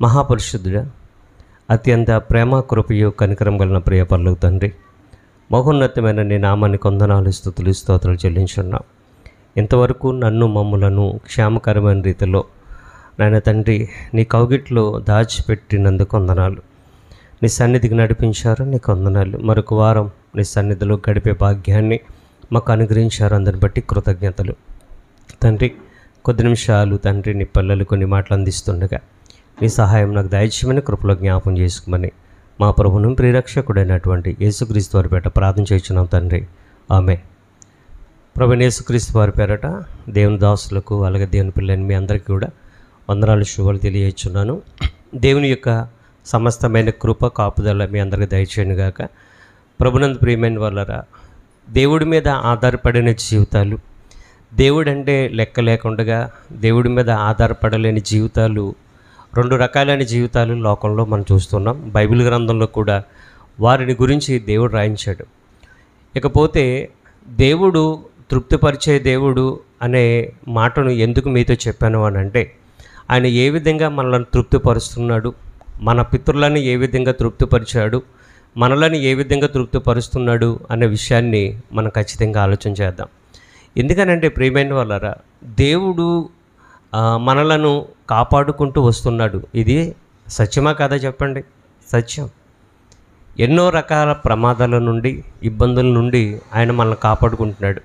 మహాపరిశుద్ధుడా, అత్యంత ప్రేమ కృపయు కనికరం కలిగిన ప్రియ పరలోక తండ్రి, మహోన్నతమైన నీ నామాన్ని కొందనాలు స్తుతులు స్తోత్రాలు చెల్లించున్నాం. ఇంతవరకు నన్ను మమ్ములను క్షేమకరమైన రీతిలో నాయన తండ్రి నీ కౌగిట్లో దాచిపెట్టినందుకు వందనాలు. నీ సన్నిధికి నడిపించారు, నీకు వందనాలు. మరొక వారం నీ సన్నిధిలో గడిపే భాగ్యాన్ని మాకు అనుగ్రహించారు, అందరిని బట్టి కృతజ్ఞతలు. తండ్రి, కొద్ది నిమిషాలు తండ్రి నీ పిల్లలు కొన్ని మాటలు అందిస్తుండగా నీ సహాయం నాకు దయచేయమని కృపలో జ్ఞాపం చేసుకోమని మా ప్రభువును ప్రియరక్షకుడైనటువంటి యేసుక్రీస్తు వారి పేరట ప్రార్థన చేస్తున్నాం తండ్రి, ఆమేన్. ప్రభువైన యేసుక్రీస్తు వారి పేరట దేవుని దాసులకు అలాగే దేవుని పిల్లలని మీ అందరికీ కూడా వందనాలు శుభాలు తెలియజేస్తున్నాను. దేవుని యొక్క సమస్తమైన కృప కాపుదల మీ అందరికీ దయచేయను గాక. ప్రభునందు ప్రియమైన వాళ్ళరా, దేవుడి మీద ఆధారపడిన జీవితాలు, దేవుడు అంటే లెక్క లేకుండా దేవుడి మీద ఆధారపడలేని జీవితాలు, రెండు రకాలైన జీవితాలు లోకంలో మనం చూస్తున్నాం. బైబిల్ గ్రంథంలో కూడా వారిని గురించి దేవుడు రాయించాడు. ఇకపోతే దేవుడు తృప్తిపరిచే దేవుడు అనే మాటను ఎందుకు మీతో చెప్పాను అని అంటే, ఆయన ఏ విధంగా మనల్ని తృప్తిపరుస్తున్నాడు, మన పితరులను ఏ విధంగా తృప్తిపరిచాడు, మనలను ఏ విధంగా తృప్తిపరుస్తున్నాడు అనే విషయాన్ని మనం ఖచ్చితంగా ఆలోచన చేద్దాం. ఎందుకనంటే ప్రియమైన వాళ్ళరా, దేవుడు మనలను కాపాడుకుంటూ వస్తున్నాడు. ఇది సత్యమా కాదా చెప్పండి? సత్యం. ఎన్నో రకాల ప్రమాదాల నుండి, ఇబ్బందుల నుండి ఆయన మనల్ని కాపాడుకుంటున్నాడు.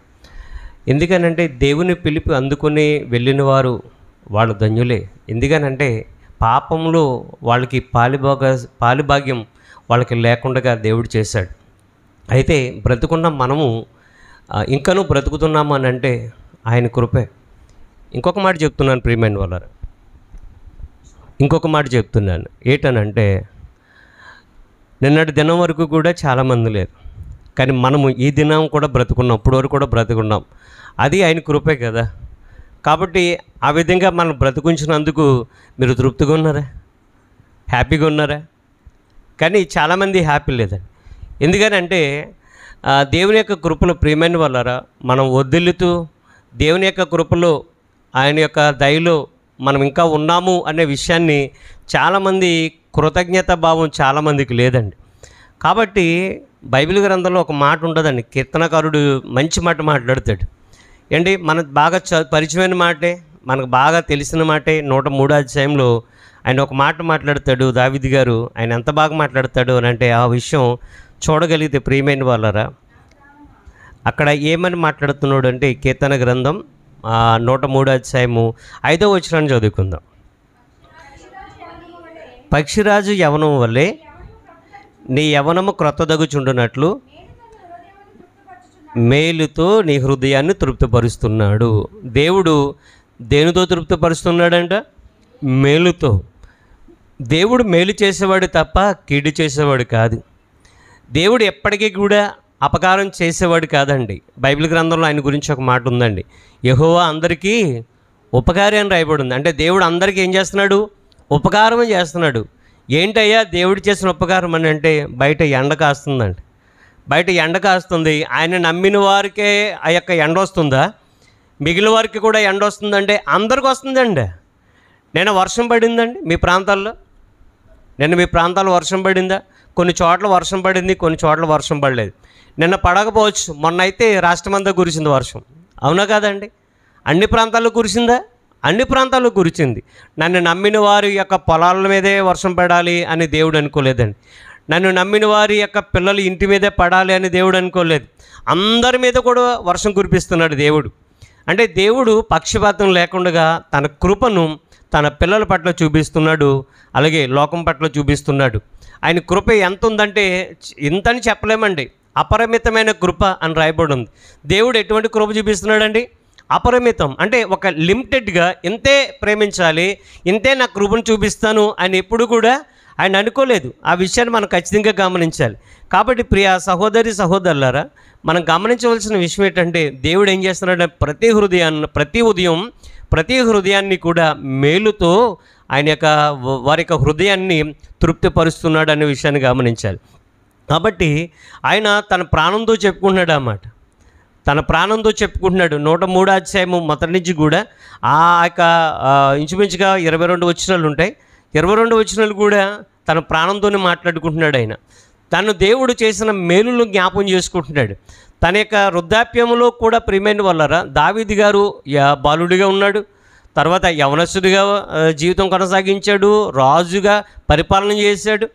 ఎందుకనంటే దేవుని పిలిపి అందుకుని వెళ్ళిన వారు వాళ్ళు ధన్యులే. ఎందుకనంటే పాపంలో వాళ్ళకి పాలిభాగ్యం వాళ్ళకి లేకుండా దేవుడు చేశాడు. అయితే బ్రతుకున్న మనము ఇంకనూ బ్రతుకుతున్నాము అని అంటే ఆయన కృపే. ఇంకొక మాట చెప్తున్నాను ప్రియమైన వాళ్ళారా, ఇంకొక మాట చెప్తున్నాను. ఏంటనంటే, నిన్నటి దినం వరకు కూడా చాలామంది లేరు, కానీ మనము ఈ దినం కూడా బ్రతుకున్నాం, ఇప్పుడు వరకు కూడా బ్రతుకున్నాం. అది ఆయన కృపే కదా. కాబట్టి ఆ విధంగా మనం బ్రతుకుంచినందుకు మీరు తృప్తిగా ఉన్నారా? హ్యాపీగా ఉన్నారా? కానీ చాలామంది హ్యాపీ లేదండి. ఎందుకనంటే దేవుని యొక్క కృపలో ప్రియమైన వాళ్ళారా, మనం వదిలుతూ దేవుని యొక్క కృపలో ఆయన యొక్క దయలో మనం ఇంకా ఉన్నాము అనే విషయాన్ని చాలామంది కృతజ్ఞత భావం చాలామందికి లేదండి. కాబట్టి బైబిల్ గ్రంథంలో ఒక మాట ఉంటుందండి, కీర్తనకారుడు మంచి మాట మాట్లాడతాడు. ఏంటి, మనకు బాగా పరిచయమైన మాటే, మనకు బాగా తెలిసిన మాటే. 103వ అధ్యాయంలో ఆయన ఒక మాట మాట్లాడతాడు దావీదు గారు. ఆయన ఎంత బాగా మాట్లాడతాడు అని అంటే, ఆ విషయం చూడగలిగితే ప్రియమైన వాళ్ళరా, అక్కడ ఏమని మాట్లాడుతున్నాడు అంటే, కీర్తన గ్రంథం 103వ అధ్యాయము 5వ వచనాన్ని చదువుకుందాం. పక్షిరాజు యవనం వల్లే నీ యవనము క్రొత్తదగుచుండునట్లు మేలుతో నీ హృదయాన్ని తృప్తిపరుస్తున్నాడు. దేవుడు దేనితో తృప్తిపరుస్తున్నాడంట? మేలుతో. దేవుడు మేలు చేసేవాడు తప్ప కీడు చేసేవాడు కాదు. దేవుడు ఎప్పటికీ కూడా అపకారం చేసేవాడు కాదండి. బైబిల్ గ్రంథంలో ఆయన గురించి ఒక మాట ఉందండి, యెహోవా అందరికీ ఉపకారి అని రాయబడి ఉంది. అంటే దేవుడు అందరికీ ఏం చేస్తున్నాడు? ఉపకారం చేస్తున్నాడు. ఏంటయ్యా దేవుడు చేసిన ఉపకారం అని అంటే, బయట ఎండ కాస్తుందండి, బయట ఎండ కాస్తుంది. ఆయన నమ్మిన వారికే ఆ యొక్క ఎండ వస్తుందా? మిగిలిన వారికి కూడా ఎండ వస్తుందంటే అందరికి వస్తుందండి. నేను వర్షం పడిందండి మీ ప్రాంతాల్లో, నిన్న మీ ప్రాంతాల్లో వర్షం పడిందా? కొన్ని చోట్ల వర్షం పడింది, కొన్ని చోట్ల వర్షం పడలేదు. నిన్న పడకపోవచ్చు, మొన్న అయితే రాష్ట్రమంతా కురిసింది వర్షం, అవునా కాదండి? అన్ని ప్రాంతాల్లో కురిసిందా? అన్ని ప్రాంతాల్లో కురిసింది. నన్ను నమ్మిన వారి యొక్క పొలాల మీదే వర్షం పడాలి అని దేవుడు అనుకోలేదండి. నన్ను నమ్మిన వారి యొక్క పిల్లలు ఇంటి మీదే పడాలి అని దేవుడు అనుకోలేదు. అందరి మీద కూడా వర్షం కురిపిస్తున్నాడు దేవుడు. అంటే దేవుడు పక్షపాతం లేకుండా తన కృపను తన పిల్లల పట్ల చూపిస్తున్నాడు, అలాగే లోకం పట్ల చూపిస్తున్నాడు. ఆయన కృప ఎంత ఉందంటే ఇంతని చెప్పలేమండి. అపరిమితమైన కృప అని రాయబడి ఉంది. దేవుడు ఎటువంటి కృప చూపిస్తున్నాడండి? అపరిమితం. అంటే ఒక లిమిటెడ్గా ఇంతే ప్రేమించాలి, ఇంతే నా కృపను చూపిస్తాను అని ఎప్పుడు కూడా ఆయన అనుకోలేదు. ఆ విషయాన్ని మనం ఖచ్చితంగా గమనించాలి. కాబట్టి ప్రియ సహోదరి సహోదరులారా, మనం గమనించవలసిన విషయం ఏంటంటే, దేవుడు ఏం చేస్తున్నాడంటే ప్రతి హృదయాన్ని కూడా మేలుతో ఆయన యొక్క వారి యొక్క హృదయాన్ని తృప్తిపరుస్తున్నాడు అనే విషయాన్ని గమనించాలి. కాబట్టి ఆయన తన ప్రాణంతో చెప్పుకుంటున్నాడు అన్నమాట. తన ప్రాణంతో చెప్పుకుంటున్నాడు. 103వ అధ్యాయము మొదటి నుంచి కూడా ఆ యొక్క ఇంచుమించుగా 22 వచనాలు ఉంటాయి. 22 వచనాలు కూడా తన ప్రాణంతోనే మాట్లాడుకుంటున్నాడు. ఆయన తను దేవుడు చేసిన మేలును జ్ఞాపం చేసుకుంటున్నాడు. తన యొక్క వృద్ధాప్యంలో కూడా ప్రియమైన వాళ్ళరా దావీదు గారు బాలుడిగా ఉన్నాడు, తర్వాత యవనస్తుడిగా జీవితం కొనసాగించాడు, రాజుగా పరిపాలన చేశాడు.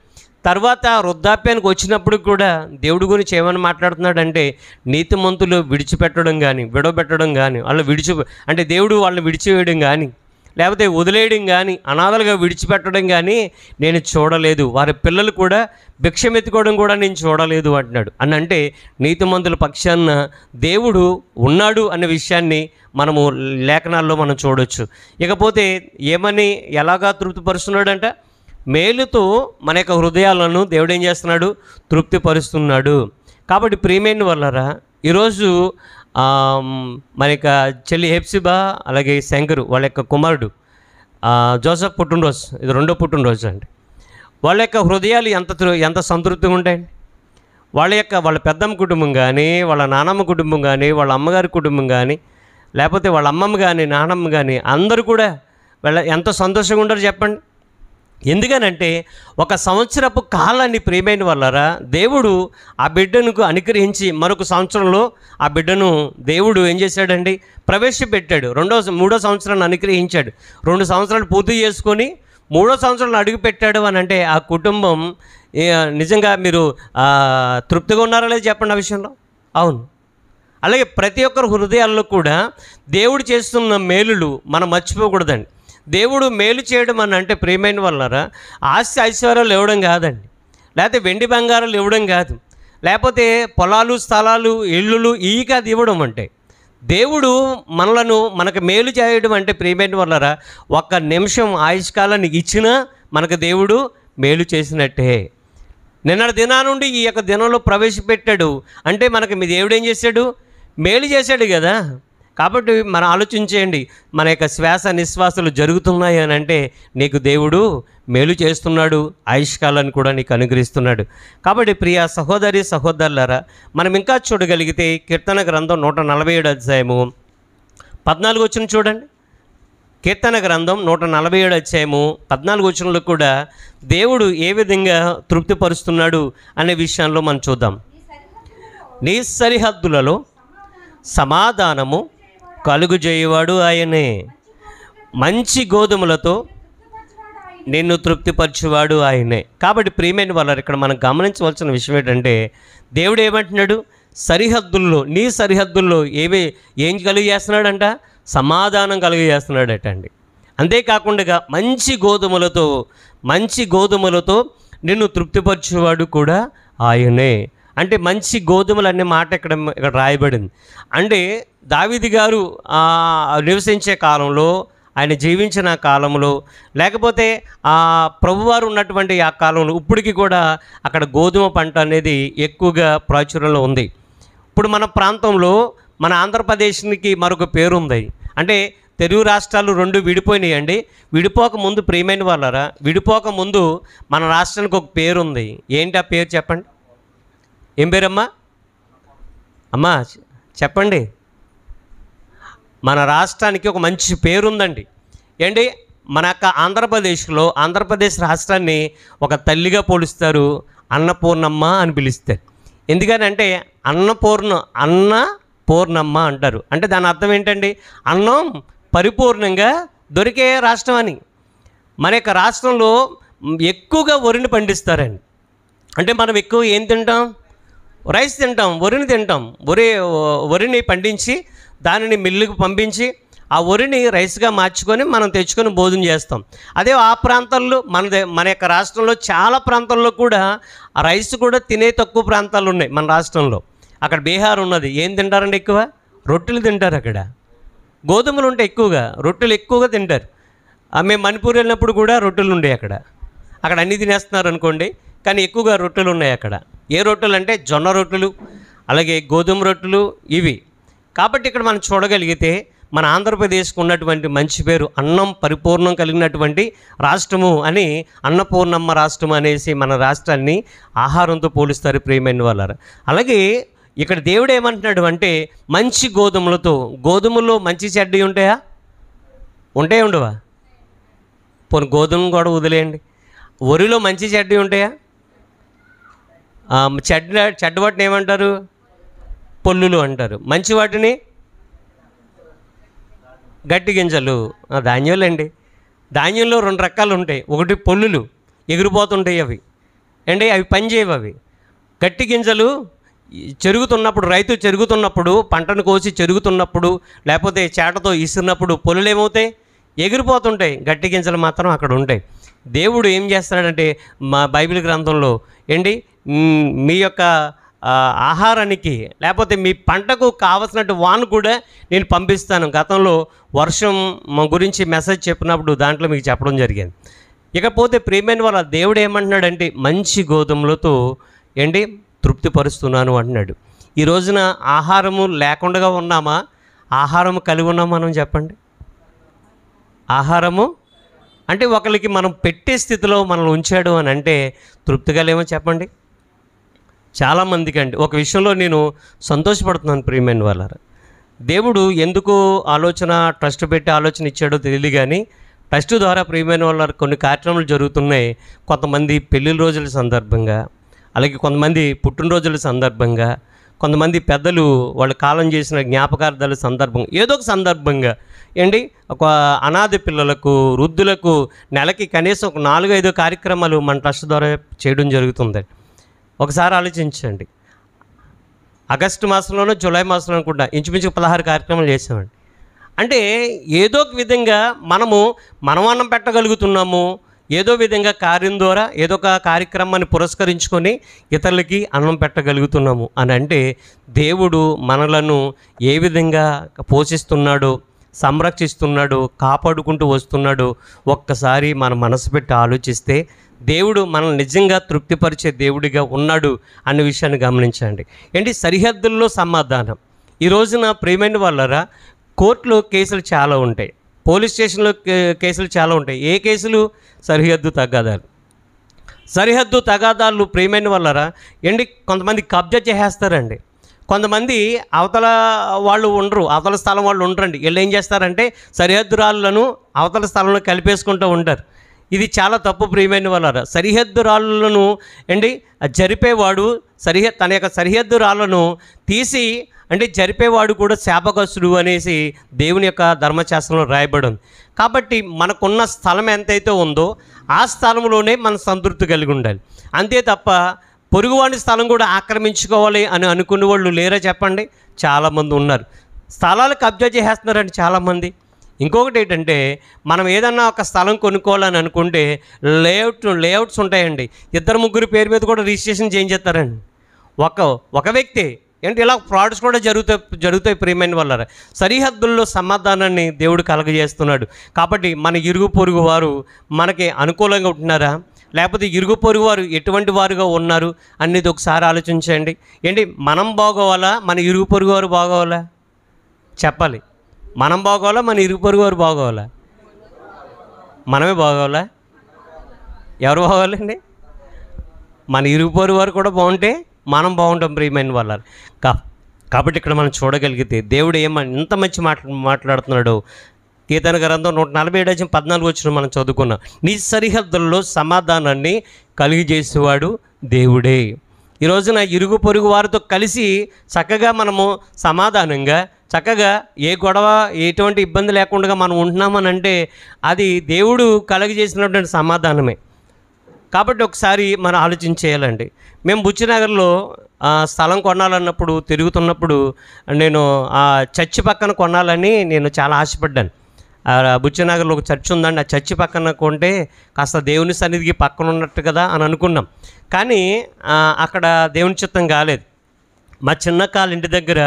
తర్వాత వృద్ధాప్యానికి వచ్చినప్పుడు కూడా దేవుడి గురించి ఏమని మాట్లాడుతున్నాడంటే నీతిమంతులు విడిచిపెట్టడం కానీ విడవబెట్టడం కానీ అంటే దేవుడు వాళ్ళని విడిచివేయడం కానీ లేకపోతే వదిలేయడం కానీ అనాథలుగా విడిచిపెట్టడం కానీ నేను చూడలేదు, వారి పిల్లలు కూడా భిక్షమెత్తుకోవడం కూడా నేను చూడలేదు అంటున్నాడు. అని అంటే నీతిమంతుల పక్షాన దేవుడు ఉన్నాడు అనే విషయాన్ని మనము లేఖనాల్లో మనం చూడవచ్చు. ఇకపోతే ఏమని ఎలాగా తృప్తిపరుస్తున్నాడంట, మేలుతో మన యొక్క హృదయాలను దేవుడు ఏం చేస్తున్నాడు, తృప్తిపరుస్తున్నాడు. కాబట్టి ప్రియమైన వాళ్ళరా ఈరోజు మన యొక్క చెల్లి హెప్సిబా అలాగే శంకరు వాళ్ళ యొక్క కుమారుడు జోసఫ్ పుట్టినరోజు, ఇది 2వ పుట్టినరోజు అండి. వాళ్ళ యొక్క హృదయాలు ఎంత సంతృప్తిగా ఉంటాయండి. వాళ్ళ పెద్దమ్మ కుటుంబం కానీ వాళ్ళ నానమ్మ కుటుంబం కానీ వాళ్ళ అమ్మగారి కుటుంబం కానీ లేకపోతే వాళ్ళ అమ్మమ్మ కానీ నానమ్మ కానీ అందరూ కూడా ఎంత సంతోషంగా ఉంటారో చెప్పండి. ఎందుకనంటే 1 సంవత్సరపు కాలాన్ని ప్రియమైన వాళ్ళరా దేవుడు ఆ బిడ్డను అనుగ్రహించి మరొక సంవత్సరంలో ఆ బిడ్డను దేవుడు ఏం చేశాడండి, ప్రవేశపెట్టాడు. 3వ సంవత్సరాన్ని అనుగ్రహించాడు. 2 సంవత్సరాలు పూర్తి చేసుకొని 3వ సంవత్సరంలో అడుగు పెట్టాడు అని అంటే ఆ కుటుంబం నిజంగా మీరు తృప్తిగా ఉన్నారా లేదు చెప్పండి ఆ విషయంలో. అవును. అలాగే ప్రతి ఒక్కరి హృదయాల్లో కూడా దేవుడు చేస్తున్న మేలులు మనం మర్చిపోకూడదండి. దేవుడు మేలు చేయడం అని అంటే ప్రియమైన వాళ్ళరా ఆస్తి ఐశ్వర్యాలు ఇవ్వడం కాదండి, లేకపోతే వెండి బంగారాలు ఇవ్వడం కాదు, లేకపోతే పొలాలు స్థలాలు ఇళ్ళు ఇవి కాదు ఇవ్వడం అంటే. దేవుడు మనకు మేలు చేయడం అంటే ప్రియమైన వాళ్ళరా 1 నిమిషం ఆయుష్కాలాన్ని ఇచ్చినా మనకు దేవుడు మేలు చేసినట్టే. నిన్నటి దినా నుండి ఈ యొక్క దినంలో ప్రవేశపెట్టాడు అంటే మనకు మీ దేవుడు ఏం చేశాడు, మేలు చేశాడు కదా. కాబట్టి మనం ఆలోచించేయండి, మన యొక్క శ్వాస నిశ్వాసాలు జరుగుతున్నాయి అని అంటే నీకు దేవుడు మేలు చేస్తున్నాడు, ఆయుష్కాలాన్ని కూడా నీకు అనుగ్రహిస్తున్నాడు. కాబట్టి ప్రియ సహోదరి సహోదరులారా మనం ఇంకా చూడగలిగితే కీర్తన గ్రంథం 147 అధ్యాయము 14 వచనం చూడండి. కీర్తన గ్రంథం 147 అధ్యాయము 14 వచనంలో కూడా దేవుడు ఏ విధంగా తృప్తిపరుస్తున్నాడు అనే విషయంలో మనం చూద్దాం. నీ సరిహద్దులలో సమాధానము కలుగుజేయవాడు ఆయనే, మంచి గోధుమలతో నిన్ను తృప్తిపరచువాడు ఆయనే. కాబట్టి ప్రియమైన వాళ్ళారు ఇక్కడ మనం గమనించవలసిన విషయం ఏంటంటే దేవుడు ఏమంటున్నాడు, సరిహద్దుల్లో నీ సరిహద్దుల్లో ఏం కలుగజేస్తున్నాడంట, సమాధానం కలుగజేస్తున్నాడట అండి. అంతేకాకుండా మంచి గోధుమలతో నిన్ను తృప్తిపరచువాడు కూడా ఆయనే. అంటే మంచి గోధుమలు అనే మాట ఇక్కడ రాయబడింది. అంటే దావీదు గారు నివసించే కాలంలో, ఆయన జీవించిన కాలంలో, లేకపోతే ప్రభువారు ఉన్నటువంటి ఆ కాలంలో ఇప్పటికీ కూడా అక్కడ గోధుమ పంట అనేది ఎక్కువగా ప్రాచుర్యంలో ఉంది. ఇప్పుడు మన ప్రాంతంలో మన ఆంధ్రప్రదేశ్కి మరొక పేరు ఉంది. అంటే తెలుగు రాష్ట్రాలు 2 విడిపోయినాయండి. విడిపోక ముందు ప్రియమైన వాళ్ళరా విడిపోక ముందు మన రాష్ట్రానికి ఒక పేరు ఉంది. ఏంటి ఆ పేరు చెప్పండి? ఏం పేరమ్మా? అమ్మా చెప్పండి. మన రాష్ట్రానికి ఒక మంచి పేరుందండి. ఏంటి? మన యొక్క ఆంధ్రప్రదేశ్ రాష్ట్రాన్ని ఒక తల్లిగా పోలుస్తారు, అన్నపూర్ణమ్మ అని పిలుస్తారు. ఎందుకనంటే అన్నపూర్ణమ్మ అంటారు. అంటే దాని అర్థం ఏంటండి, అన్నం పరిపూర్ణంగా దొరికే రాష్ట్రం అని. మన యొక్క రాష్ట్రంలో ఎక్కువగా వరిని పండిస్తారండి. అంటే మనం ఎక్కువ ఏం తింటాం, రైస్ తింటాం, వరిని తింటాం. వరిని పండించి దానిని మిల్లుకు పంపించి ఆ వరిని రైస్గా మార్చుకొని మనం తెచ్చుకొని భోజనం చేస్తాం. అదే ఆ ప్రాంతాల్లో మన యొక్క రాష్ట్రంలో చాలా ప్రాంతాల్లో కూడా ఆ రైస్ కూడా తినే తక్కువ ప్రాంతాలు ఉన్నాయి మన రాష్ట్రంలో. అక్కడ బీహార్ ఉన్నది, ఏం తింటారండి ఎక్కువ? రొట్టెలు తింటారు. అక్కడ గోధుమలు ఉంటాయి ఎక్కువగా, రొట్టెలు ఎక్కువగా తింటారు. మేము మణిపూర్ వెళ్ళినప్పుడు కూడా రొట్టెలు ఉండే అక్కడ అన్ని తినేస్తున్నారు అనుకోండి, కానీ ఎక్కువగా రొట్టెలు ఉన్నాయి అక్కడ. ఏ రొట్టెలు అంటే జొన్న రొట్టెలు, అలాగే గోధుమ రొట్టెలు ఇవి. కాబట్టి ఇక్కడ మనం చూడగలిగితే మన ఆంధ్రప్రదేశ్కు ఉన్నటువంటి మంచి పేరు అన్నం పరిపూర్ణం కలిగినటువంటి రాష్ట్రము అని, అన్నపూర్ణమ్మ రాష్ట్రం అనేసి మన రాష్ట్రాన్ని ఆహారంతో పోలుస్తారు ప్రియమైన వాళ్ళారా. అలాగే ఇక్కడ దేవుడు ఏమంటున్నాడు అంటే మంచి గోధుమలతో. గోధుమల్లో మంచి చెడ్డవి ఉంటాయా? ఉండవా? పోనీ గోధుమ కూడా వదిలేయండి. వరిలో మంచి చెడ్డ ఉంటాయా? చెడ్డ వాటిని ఏమంటారు? పొల్లులు అంటారు. మంచి వాటిని గట్టి గింజలు, ధాన్యాలండి. ధాన్యంలో 2 రకాలు ఉంటాయి. ఒకటి పొల్లులు, ఎగిరిపోతుంటాయి అవి అవి పని చేయవు. అవి గట్టి గింజలు చెరుగుతున్నప్పుడు, రైతు చెరుగుతున్నప్పుడు, పంటను కోసి చెరుగుతున్నప్పుడు, లేకపోతే చేటతో ఇస్తున్నప్పుడు పొల్లులు ఏమవుతాయి? ఎగిరిపోతుంటాయి. గట్టి గింజలు మాత్రం అక్కడ ఉంటాయి. దేవుడు ఏం చేస్తాడంటే మా బైబిల్ గ్రంథంలో మీ యొక్క ఆహారానికి లేకపోతే మీ పంటకు కావలసినట్టు వాన కూడా నేను పంపిస్తాను. గతంలో వర్షం గురించి మెసేజ్ చెప్పినప్పుడు దాంట్లో మీకు చెప్పడం జరిగింది. ఇకపోతే ప్రియమైన వాళ్ళ దేవుడు ఏమంటున్నాడంటే మంచి గోధుమలతో తృప్తిపరుస్తున్నాను అంటున్నాడు. ఈ రోజున ఆహారము లేకుండా ఉన్నామా? ఆహారము కలిగి ఉన్నామా? మనం చెప్పండి. ఆహారము అంటే ఒకరికి మనం పెట్టే స్థితిలో మనల్ని ఉంచాడు అని అంటే తృప్తిగా లేమో చెప్పండి. చాలామందికి ఒక విషయంలో నేను సంతోషపడుతున్నాను ప్రియమైన వాళ్ళారా. దేవుడు ఎందుకు ట్రస్ట్ పెట్టి ఆలోచన ఇచ్చాడో తెలియదు, కానీ ట్రస్ట్ ద్వారా ప్రియమైన వాళ్ళ కొన్ని కార్యక్రమాలు జరుగుతున్నాయి. కొంతమంది పెళ్ళిళ్ళ రోజుల సందర్భంగా, అలాగే కొంతమంది పుట్టినరోజుల సందర్భంగా, కొంతమంది పెద్దలు వాళ్ళు కాలం చేసిన జ్ఞాపకార్థాల సందర్భంగా, ఏదో ఒక సందర్భంగా ఒక అనాథ పిల్లలకు, వృద్ధులకు నెలకి కనీసం ఒక 4-5 కార్యక్రమాలు మన ట్రస్ట్ ద్వారా చేయడం జరుగుతుంది. ఒకసారి ఆలోచించండి. ఆగస్టు మాసంలోనో జూలై మాసంలో అనుకుంటా ఇంచుమించు 16 కార్యక్రమాలు చేసామండి. అంటే ఏదో ఒక విధంగా మనం అన్నం పెట్టగలుగుతున్నాము, ఏదో విధంగా కార్యం ద్వారా ఏదో ఒక కార్యక్రమాన్ని పురస్కరించుకొని ఇతరులకి అన్నం పెట్టగలుగుతున్నాము అని అంటే దేవుడు మనలను ఏ విధంగా పోషిస్తున్నాడో, సంరక్షిస్తున్నాడు, కాపాడుకుంటూ వస్తున్నాడు ఒక్కసారి మన మనసు పెట్టి ఆలోచిస్తే దేవుడు మనల్ని నిజంగా తృప్తిపరిచే దేవుడిగా ఉన్నాడు అనే విషయాన్ని గమనించండి. సరిహద్దుల్లో సమాధానం. ఈ రోజున ప్రియమైన వాళ్ళరా కోర్టులో కేసులు చాలా ఉంటాయి, పోలీస్ స్టేషన్లో కేసులు చాలా ఉంటాయి. ఏ కేసులు? సరిహద్దు తగాదాలు. సరిహద్దు తగాదాలు ప్రియమైన వాళ్ళరా కొంతమంది కబ్జా చేసేస్తారండి. కొంతమంది అవతల వాళ్ళు ఉండరు, అవతల స్థలం వాళ్ళు ఉండరండి. వీళ్ళు ఏం చేస్తారంటే సరిహద్దు రాళ్ళను అవతల స్థలంలో కలిపేసుకుంటూ ఉంటారు. ఇది చాలా తప్పు ప్రియమైన వాళ్ళారా. సరిహద్దు రాళ్ళను జరిపేవాడు తన యొక్క సరిహద్దు రాళ్ళను తీసి జరిపేవాడు కూడా శాపగ్రస్తుడు అనేసి దేవుని యొక్క ధర్మశాస్త్రంలో రాయబడి ఉంది. కాబట్టి మనకున్న స్థలం ఎంతైతే ఉందో ఆ స్థలంలోనే మన సంతృప్తి కలిగి ఉండాలి. అంతే తప్ప పొరుగువాడి స్థలం కూడా ఆక్రమించుకోవాలి అని అనుకునే వాళ్ళు లేరా చెప్పండి? చాలామంది ఉన్నారు. స్థలాలు కబ్జా చేసేస్తున్నారండి చాలామంది. ఇంకొకటి ఏంటంటే మనం ఏదన్నా ఒక స్థలం కొనుక్కోవాలని అనుకుంటే లేఅవుట్స్ ఉంటాయండి. 2-3 పేరు మీద కూడా రిజిస్ట్రేషన్ చేయించేస్తారండి. ఒక వ్యక్తి ఇలా ఫ్రాడ్స్ కూడా జరుగుతాయి ప్రియమైన వాళ్ళ. సరిహద్దుల్లో సమాధానాన్ని దేవుడు కలగజేస్తున్నాడు. కాబట్టి మన ఇరుగు పొరుగు వారు మనకి అనుకూలంగా ఉంటున్నారా, లేకపోతే ఇరుగు పొరుగు వారు ఎటువంటి వారుగా ఉన్నారు అనేది ఒకసారి ఆలోచించండి. మనం బాగోవాలా, మన ఇరుగు పొరుగు వారు బాగోవాలా? చెప్పాలి. మనం బాగోవాలా, మన ఇరుగు పొరుగు వారు బాగోవాలా? మనమే బాగోవాలా? ఎవరు బాగోవాలండి? మన ఇరుగు పొరుగు వారు కూడా బాగుంటే మనం బాగుంటాం ప్రియమైన వాళ్ళ. కాబట్టి ఇక్కడ మనం చూడగలిగితే దేవుడు ఇంత మంచి మాట్లాడుతున్నాడు. కీర్తన గ్రంథం 147:14 మనం చదువుకున్నాం. నీ సరిహద్దుల్లో సమాధానాన్ని కలిగజేసేవాడు దేవుడే. ఈ రోజున ఇరుగు పొరుగు వారితో కలిసి చక్కగా మనము సమాధానంగా చక్కగా ఏ గొడవ ఎటువంటి ఇబ్బంది లేకుండా మనం ఉంటున్నామని అంటే అది దేవుడు కలుగజేసినటువంటి సమాధానమే. కాబట్టి ఒకసారి మనం ఆలోచించేయాలండి. మేము బుచ్చినగర్లో స్థలం కొనాలన్నప్పుడు తిరుగుతున్నప్పుడు నేను ఆ చర్చి పక్కన కొనాలని నేను చాలా ఆశపడ్డాను. బుచ్చినగర్లో ఒక చర్చి ఉందండి, ఆ చర్చి పక్కన కొంటే కాస్త దేవుని సన్నిధికి పక్కన ఉన్నట్టు కదా అని అనుకున్నాం. కానీ అక్కడ దేవుని చిత్తం కాలేదు. మా చిన్నకాళ్ళ ఇంటి దగ్గర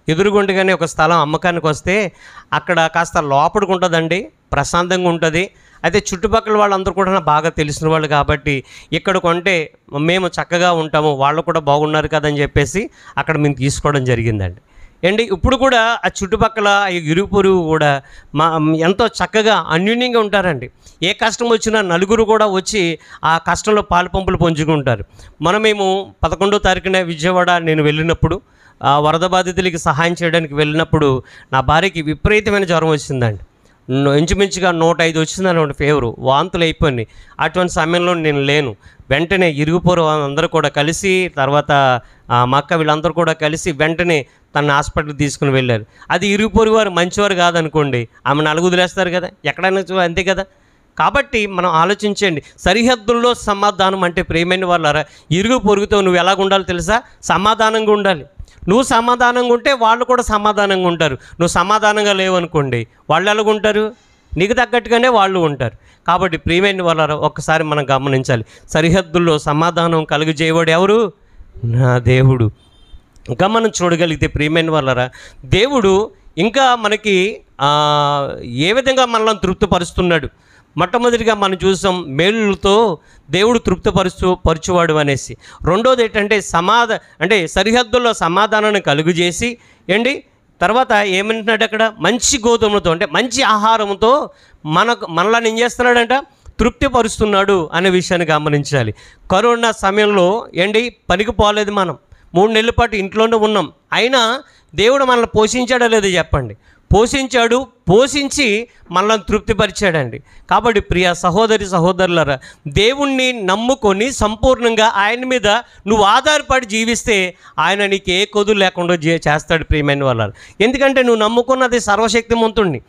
ఎదురుగుండగానే ఒక స్థలం అమ్మకానికి వస్తే అక్కడ కాస్త లోపలికి ఉంటుందండి, ప్రశాంతంగా ఉంటుంది. అయితే చుట్టుపక్కల వాళ్ళందరూ కూడా బాగా తెలిసిన వాళ్ళు కాబట్టి ఇక్కడ కొంటే మేము చక్కగా ఉంటాము, వాళ్ళు కూడా బాగున్నారు కదని చెప్పేసి అక్కడ మేము తీసుకోవడం జరిగిందండి. ఇప్పుడు కూడా ఆ చుట్టుపక్కల ఇరుగు పొరుగు కూడా ఎంతో చక్కగా అన్యూన్యంగా ఉంటారండి. ఏ కష్టం వచ్చినా నలుగురు కూడా వచ్చి ఆ కష్టంలో పాలుపంపులు పంచుకుంటారు. మేము 11వ తారీఖున విజయవాడ నేను వెళ్ళినప్పుడు వరద బాధితులకి సహాయం చేయడానికి వెళ్ళినప్పుడు నా భార్యకి విపరీతమైన జ్వరం వచ్చిందండి. ఇంచుమించుగా 105 వచ్చిందనమాట ఫీవరు, వాంతులు అయిపోయినాయి. అటువంటి సమయంలో నేను లేను. వెంటనే ఇరుగుపొరు అందరూ కూడా కలిసి, తర్వాత మా అక్క వీళ్ళందరూ కూడా కలిసి వెంటనే తన హాస్పిటల్కి తీసుకుని వెళ్ళారు. అది ఇరుగుపొరుగు వారు మంచివారు కాదనుకోండి, ఆమె నలుగుదిలేస్తారు కదా, ఎక్కడైనా అంతే కదా. కాబట్టి మనం ఆలోచించండి, సరిహద్దుల్లో సమాధానం అంటే ప్రియమైన వాళ్ళారా, ఇరుగు పొరుగుతో నువ్వు ఎలాగ ఉండాలో తెలుసా? సమాధానంగా ఉండాలి. నువ్వు సమాధానంగా ఉంటే వాళ్ళు కూడా సమాధానంగా ఉంటారు. నువ్వు సమాధానంగా లేవనుకోండి, వాళ్ళు ఎలాగుంటారు? నీకు తగ్గట్టుగానే వాళ్ళు ఉంటారు. కాబట్టి ప్రియమైన వాళ్ళారా, ఒక్కసారి మనం గమనించాలి, సరిహద్దుల్లో సమాధానం కలుగజేయవాడు ఎవరు? నా దేవుడు. ఇంకా మనం చూడగలిగితే ప్రియమైన వాళ్ళారా, దేవుడు ఇంకా మనకి ఏ విధంగా మనల్ని తృప్తిపరుస్తున్నాడు. మొట్టమొదటిగా మనం చూసాం, మేలులతో దేవుడు తృప్తిపరచువాడు అనేసి. రెండోది ఏంటంటే అంటే సరిహద్దుల్లో సమాధానాన్ని కలుగజేసి తర్వాత ఏమంటున్నాడు అక్కడ? మంచి గోధుమలతో, అంటే మంచి ఆహారంతో మనల్ని ఏం చేస్తున్నాడంట? తృప్తిపరుస్తున్నాడు అనే విషయాన్ని గమనించాలి. కరోనా సమయంలో పనికి పోలేదు, మనం 3 నెలల పాటు ఇంట్లోనే ఉన్నాం. అయినా దేవుడు మనల్ని పోషించాడో లేదో చెప్పండి? పోషించాడు. పోషించి మనల్ని తృప్తిపరిచాడండి. కాబట్టి ప్రియ సహోదరి సహోదరులారా, దేవుణ్ణి నమ్ముకొని సంపూర్ణంగా ఆయన మీద నువ్వు ఆధారపడి జీవిస్తే ఆయన నీకు ఏ కొదువు లేకుండా చేస్తాడు ప్రియమైన వాళ్ళారు. ఎందుకంటే నువ్వు నమ్ముకున్నది సర్వశక్తిమంతుణ్ణి,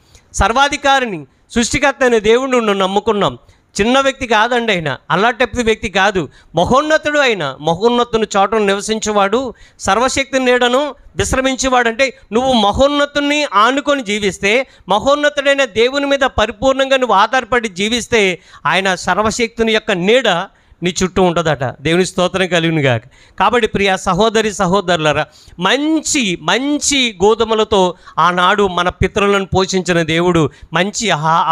సర్వాధికారిని, సృష్టికర్త అనే దేవుణ్ణి నువ్వు నమ్ముకున్నాం. చిన్న వ్యక్తి కాదండి ఆయన, అలాంటి వ్యక్తి కాదు, మహోన్నతుడు. ఆయన మహోన్నతుని చోటను నివసించేవాడు, సర్వశక్తి నీడను విశ్రమించేవాడు. అంటే నువ్వు మహోన్నతుని ఆనుకొని జీవిస్తే, మహోన్నతుడైన దేవుని మీద పరిపూర్ణంగా నువ్వు ఆధారపడి జీవిస్తే, ఆయన సర్వశక్తుని యొక్క నీడ నీ చుట్టూ ఉంటుందట. దేవుని స్తోత్రం కలుగునుగాక. కాబట్టి ప్రియ సహోదరి సహోదరులారా, మంచి మంచి గోధుమలతో ఆనాడు మన పితరులను పోషించిన దేవుడు మంచి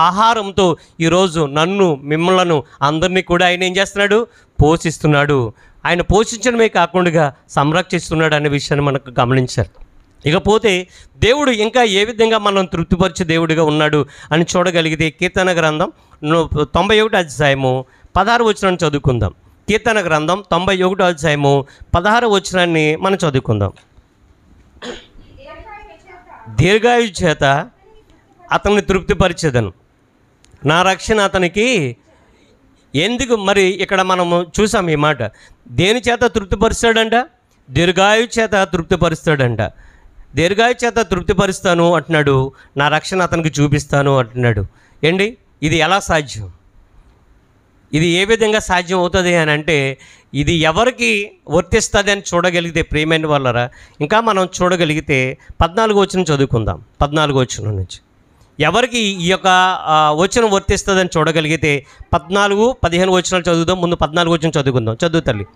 ఆహారంతో ఈరోజు నన్ను, మిమ్మల్ని అందరినీ కూడా ఆయన ఏం చేస్తున్నాడు? పోషిస్తున్నాడు. ఆయన పోషించడమే కాకుండా సంరక్షిస్తున్నాడు అనే విషయాన్ని మనకు గమనించారు. ఇకపోతే దేవుడు ఇంకా ఏ విధంగా మనం తృప్తిపరిచే దేవుడిగా ఉన్నాడు అని చూడగలిగితే, కీర్తన గ్రంథం 91 అధ్యాయము 16 వచనాన్ని చదువుకుందాం. కీర్తన గ్రంథం 91 అధ్యాయము 16 వచనాన్ని మనం చదువుకుందాం. దీర్ఘాయు చేత అతన్ని తృప్తిపరిచేదను, నా రక్షణ అతనికి. ఎందుకు మరి ఇక్కడ మనము చూసాం ఈ మాట, దేని చేత తృప్తిపరుస్తాడంట? దీర్ఘాయు చేత తృప్తిపరుస్తాడంట. దీర్ఘాయు చేత తృప్తిపరుస్తాను అంటున్నాడు, నా రక్షణ అతనికి చూపిస్తాను అంటున్నాడు. ఇది ఎలా సాధ్యం? ఇది ఏ విధంగా సాధ్యం అవుతుంది అని అంటే, ఇది ఎవరికి వర్తిస్తుంది అని చూడగలిగితే ప్రియమైన వాళ్ళరా, ఇంకా మనం చూడగలిగితే 14 వచనం చదువుకుందాం. 14 వచనం నుంచి ఎవరికి ఈ యొక్క వచనం వర్తిస్తుంది అని చూడగలిగితే 14, 15 వచనాలు చదువుదాం. ముందు 14 వచనం చదువుకుందాం. చదువు తల్లి.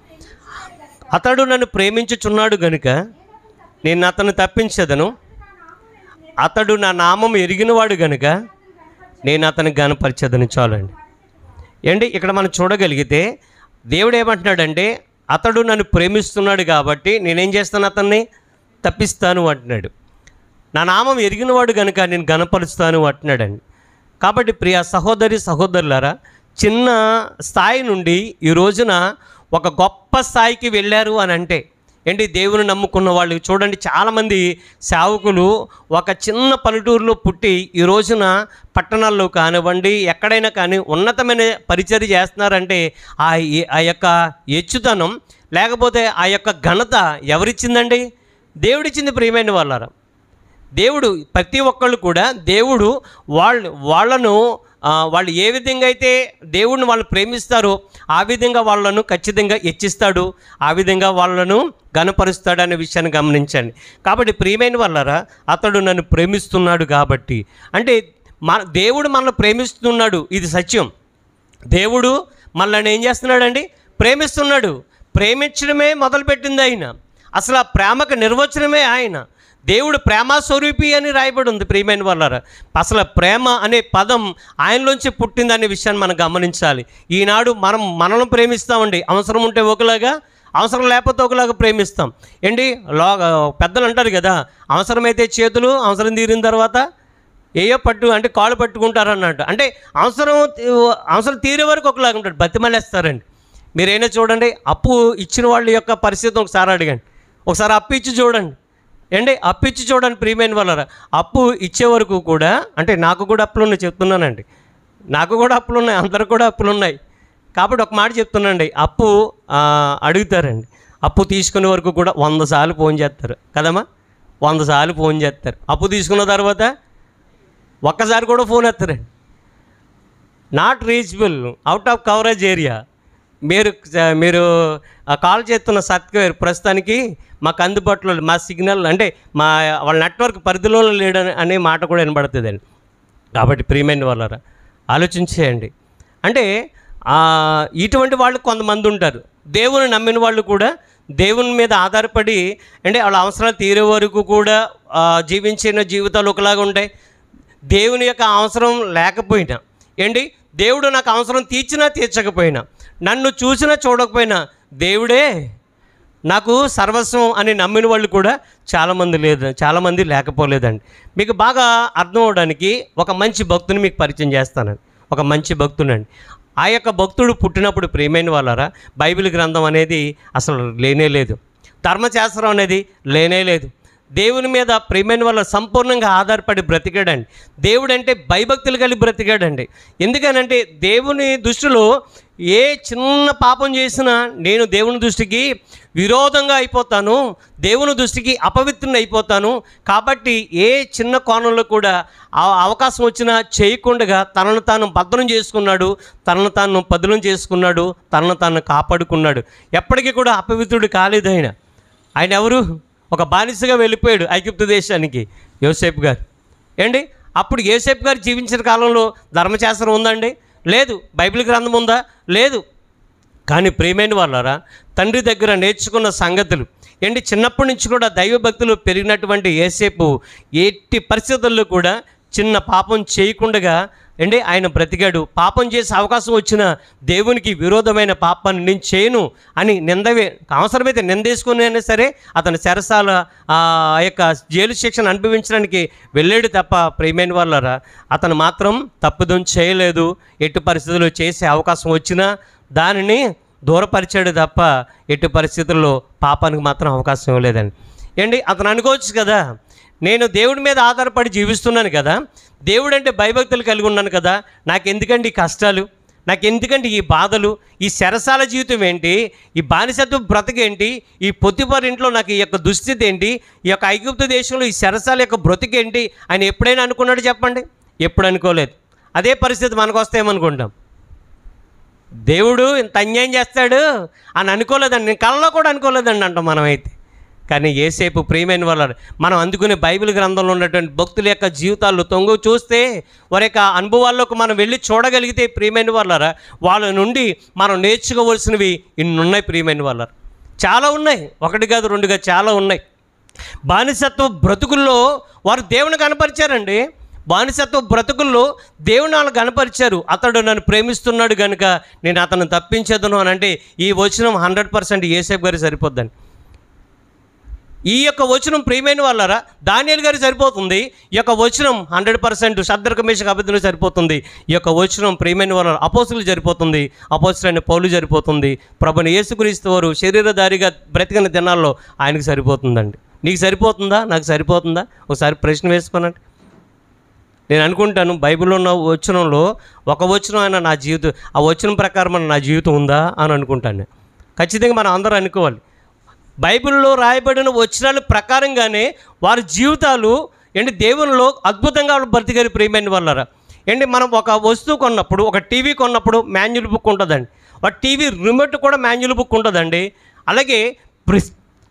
అతడు నన్ను ప్రేమించుచున్నాడు గనుక నేను అతను తప్పించదను, అతడు నా నామం ఎరిగినవాడు గనుక నేను అతను గనపరిచేదని. చాలండి. ఇక్కడ మనం చూడగలిగితే దేవుడు ఏమంటున్నాడంటే, అతడు నన్ను ప్రేమిస్తున్నాడు కాబట్టి నేనేం చేస్తాను? అతన్ని తప్పిస్తాను అంటున్నాడు. నా నామం ఎరిగినవాడు కనుక నేను గనపరుస్తాను అంటున్నాడండి. కాబట్టి ప్రియ సహోదరి సహోదరులారా, చిన్న స్థాయి నుండి ఈ రోజున ఒక గొప్ప స్థాయికి వెళ్ళారు అని అంటే దేవుని నమ్ముకున్న వాళ్ళు చూడండి. చాలామంది సేవకులు ఒక చిన్న పల్లెటూరులో పుట్టి ఈ రోజున పట్టణాల్లో కానివ్వండి, ఎక్కడైనా కానీ ఉన్నతమైన పరిచర్య చేస్తున్నారంటే ఆ యొక్క ఎచ్చుతనం లేకపోతే ఆ యొక్క ఘనత ఎవరిచ్చిందండి? దేవుడిచ్చింది ప్రియమైన వాళ్ళారా. దేవుడు ప్రతి ఒక్కళ్ళు కూడా దేవుడు వాళ్ళను వాళ్ళు ఏ విధంగా అయితే దేవుడిని వాళ్ళు ప్రేమిస్తారో ఆ విధంగా వాళ్ళను ఖచ్చితంగా హెచ్చిస్తాడు, ఆ విధంగా వాళ్ళను గనపరుస్తాడు అనే విషయాన్ని గమనించండి. కాబట్టి ప్రియమైన వాళ్ళారా, అతడు నన్ను ప్రేమిస్తున్నాడు కాబట్టి అంటే దేవుడు మనల్ని ప్రేమిస్తున్నాడు, ఇది సత్యం. దేవుడు మనల్ని ఏం చేస్తున్నాడండి? ప్రేమిస్తున్నాడు. ప్రేమించడమే మొదలుపెట్టింది ఆయన. అసలు ఆ ప్రేమకు నిర్వచనమే ఆయన. దేవుడు ప్రేమ స్వరూపి అని రాయబడి ఉంది ప్రియమైన వాళ్ళారా. అసలు ప్రేమ అనే పదం ఆయనలోంచి పుట్టిందనే విషయాన్ని మనం గమనించాలి. ఈనాడు మనల్ని ప్రేమిస్తామండి, అవసరం ఉంటే ఒకలాగా, అవసరం లేకపోతే ఒకలాగా ప్రేమిస్తాం. పెద్దలు అంటారు కదా, అవసరమైతే చేతులు, అవసరం తీరిన తర్వాత అంటే కాళ్ళు పట్టుకుంటారు అన్నట్టు. అంటే అవసరం తీరే వరకు ఒకలాగా ఉంటాడు, బతిమలేస్తారండి. మీరైనా చూడండి, అప్పు ఇచ్చిన వాళ్ళ యొక్క పరిస్థితి ఒకసారి అడగండి, ఒకసారి అప్పు ఇచ్చి చూడండి. ఏంటి అప్పు ఇచ్చి చూడండి ప్రియమైన వాళ్ళరా. అప్పు ఇచ్చే వరకు కూడా, అంటే నాకు కూడా అప్పులు ఉన్నాయి చెప్తున్నానండి, నాకు కూడా అప్పులు ఉన్నాయి, అందరికి కూడా అప్పులు ఉన్నాయి. కాబట్టి ఒక మాట చెప్తున్నానండి, అప్పు అడుగుతారండి, అప్పు తీసుకునే వరకు కూడా 100 సార్లు ఫోన్ చేస్తారు కదమ్మా, 100 సార్లు ఫోన్ చేస్తారు. అప్పు తీసుకున్న తర్వాత ఒక్కసారి కూడా ఫోన్ ఎత్తారండి. Not reachable, out of coverage area. మీరు కాల్ చేస్తున్న సాఫ్ట్వేర్ ప్రస్తుతానికి మాకు అందుబాటులో, మా సిగ్నల్ అంటే వాళ్ళ నెట్వర్క్ పరిధిలో లేడని అనే మాట కూడా వినబడుతుందండి. కాబట్టి ప్రియమైన వాళ్ళరా ఆలోచించేయండి. అంటే ఇటువంటి వాళ్ళు కొంతమంది ఉంటారు, దేవుని నమ్మిన వాళ్ళు కూడా దేవుని మీద ఆధారపడి, అంటే వాళ్ళ అవసరాలు తీరే వరకు కూడా జీవించిన జీవితాలు ఒకలాగా ఉంటాయి. దేవుని యొక్క అవసరం లేకపోయినా, దేవుడు నాకు అవసరం తీర్చినా తీర్చకపోయినా, నన్ను చూసినా చూడకపోయినా దేవుడే నాకు సర్వస్వం అని నమ్మిన వాళ్ళు కూడా చాలామంది లేకపోలేదండి. మీకు బాగా అర్థం అవడానికి ఒక మంచి భక్తుని మీకు పరిచయం చేస్తానండి. ఒక మంచి భక్తునండి. ఆ యొక్క భక్తుడు పుట్టినప్పుడు ప్రియమైన వాళ్ళరా బైబిల్ గ్రంథం అనేది అసలు లేనే లేదు, ధర్మశాస్త్రం అనేది లేనే లేదు. దేవుని మీద ప్రియమైన వాళ్ళ సంపూర్ణంగా ఆధారపడి బ్రతికాడండి. దేవుడు అంటే భయభక్తులు కలిగి బ్రతికాడండి. ఎందుకనంటే దేవుని దృష్టిలో ఏ చిన్న పాపం చేసినా నేను దేవుని దృష్టికి విరోధంగా అయిపోతాను, దేవుని దృష్టికి అపవిత్రుని అయిపోతాను. కాబట్టి ఏ చిన్న కోణంలో కూడా అవకాశం వచ్చినా చేయకుండా తనను తాను భద్రం చేసుకున్నాడు, తనను తాను పదులం చేసుకున్నాడు, తనను తాను కాపాడుకున్నాడు. ఎప్పటికీ కూడా అపవిత్రుడు కాలేదు ఆయన ఎవరు? ఒక బానిసగా వెళ్ళిపోయాడు ఐగుప్తు దేశానికి యోసేపు గారు. అప్పుడు యోసేపు గారు జీవించిన కాలంలో ధర్మశాస్త్రం ఉందండి? లేదు. బైబిల్ గ్రంథం ఉందా? లేదు. కానీ ప్రియమైన వాళ్ళారా తండ్రి దగ్గర నేర్చుకున్న సంగతులు చిన్నప్పటి నుంచి కూడా దైవభక్తులు పెరిగినటువంటి యోసేపు ఎట్టి పరిస్థితుల్లో కూడా చిన్న పాపం చేయకుండా ఆయన బ్రతికాడు. పాపం చేసే అవకాశం వచ్చిన దేవునికి విరోధమైన పాపాన్ని నేను చేయను అని అవసరమైతే నిందేసుకుని అయినా సరే అతని చెరసాల యొక్క జైలు శిక్షను అనుభవించడానికి వెళ్ళాడు తప్ప ప్రియమైన వాళ్ళరా అతను మాత్రం తప్పుదం చేయలేదు. ఎట్టి పరిస్థితుల్లో చేసే అవకాశం వచ్చినా దానిని దూరపరిచాడు తప్ప ఎట్టి పరిస్థితుల్లో పాపానికి మాత్రం అవకాశం ఇవ్వలేదండి. అతను అనుకోవచ్చు కదా, నేను దేవుడి మీద ఆధారపడి జీవిస్తున్నాను కదా, దేవుడు అంటే భయభక్తులు కలిగి ఉన్నాను కదా, నాకెందుకండి ఈ కష్టాలు, నాకెందుకండి ఈ బాధలు, ఈ చెరసాల జీవితం ఏంటి, ఈ బానిసత్వ బ్రతికేంటి, ఈ పొత్తిపర్ ఇంట్లో నాకు ఈ యొక్క దుస్థితి ఏంటి, ఈ యొక్క ఐగుప్తు దేశంలో ఈ చెరసాల యొక్క బ్రతికేంటి ఆయన ఎప్పుడైనా అనుకున్నాడు చెప్పండి? ఎప్పుడు అనుకోలేదు. అదే పరిస్థితి మనకు వస్తే ఏమనుకుంటాం? దేవుడు ఇంత అన్యాయం చేస్తాడు అని అనుకోలేదండి, నేను కళ్ళలో కూడా అనుకోలేదండి అంటాం మనమైతే. కానీ యేసేపు ప్రియమైన వాళ్ళు మనం అందుకునే బైబిల్ గ్రంథంలో ఉన్నటువంటి భక్తుల యొక్క జీవితాల్లో తొంగు చూస్తే వారి యొక్క అనుభవాల్లోకి మనం వెళ్ళి చూడగలిగితే ప్రియమైన వాళ్ళారా వాళ్ళ నుండి మనం నేర్చుకోవాల్సినవి ఇన్ని ఉన్నాయి ప్రియమైన వాళ్ళారా. చాలా ఉన్నాయి, ఒకటి కాదు రెండు కాదు, చాలా ఉన్నాయి. బానిసత్వ బ్రతుకుల్లో వారు దేవుని కనపరిచారండి. బానిసత్వ బ్రతుకుల్లో దేవుని వాళ్ళు కనపరిచారు. అతడు నన్ను ప్రేమిస్తున్నాడు కనుక నేను అతను తప్పించేదను అని అంటే ఈ వచనం 100% యేసేపు గారికి సరిపోద్దండి. ఈ యొక్క వచనం ప్రియమైన వాళ్ళారా దానియేలు గారికి సరిపోతుంది. ఈ యొక్క వచనం 100% షద్రక మేషక అబేద్నెగో సరిపోతుంది. ఈ యొక్క వచనం ప్రియమైన వాళ్ళ అపోస్తులకు సరిపోతుంది, అపోస్తులైన పౌలు సరిపోతుంది. ప్రభువైన యేసుక్రీస్తు వారు శరీరధారిగా బ్రతికిన దినాల్లో ఆయనకు సరిపోతుందండి. నీకు సరిపోతుందా? నాకు సరిపోతుందా? ఒకసారి ప్రశ్న వేసుకోనండి. నేను అనుకుంటాను బైబిల్లో ఉన్న వచనంలో ఒక వచనం అయినా నా జీవితం, ఆ వచనం ప్రకారం నా జీవితం ఉందా అని అనుకుంటాను. ఖచ్చితంగా మనం అందరూ అనుకోవాలి. బైబిల్లో రాయబడిన వచనాల ప్రకారంగానే వారి జీవితాలు దేవునిలో అద్భుతంగా వాళ్ళు బ్రతికారు ప్రియమైన వాళ్ళరా. మనం ఒక వస్తువు కొన్నప్పుడు, ఒక టీవీ కొన్నప్పుడు మాన్యువల్ బుక్ ఉంటుందండి. ఒక టీవీ రిమోట్ కూడా మాన్యువల్ బుక్ ఉంటుందండి. అలాగే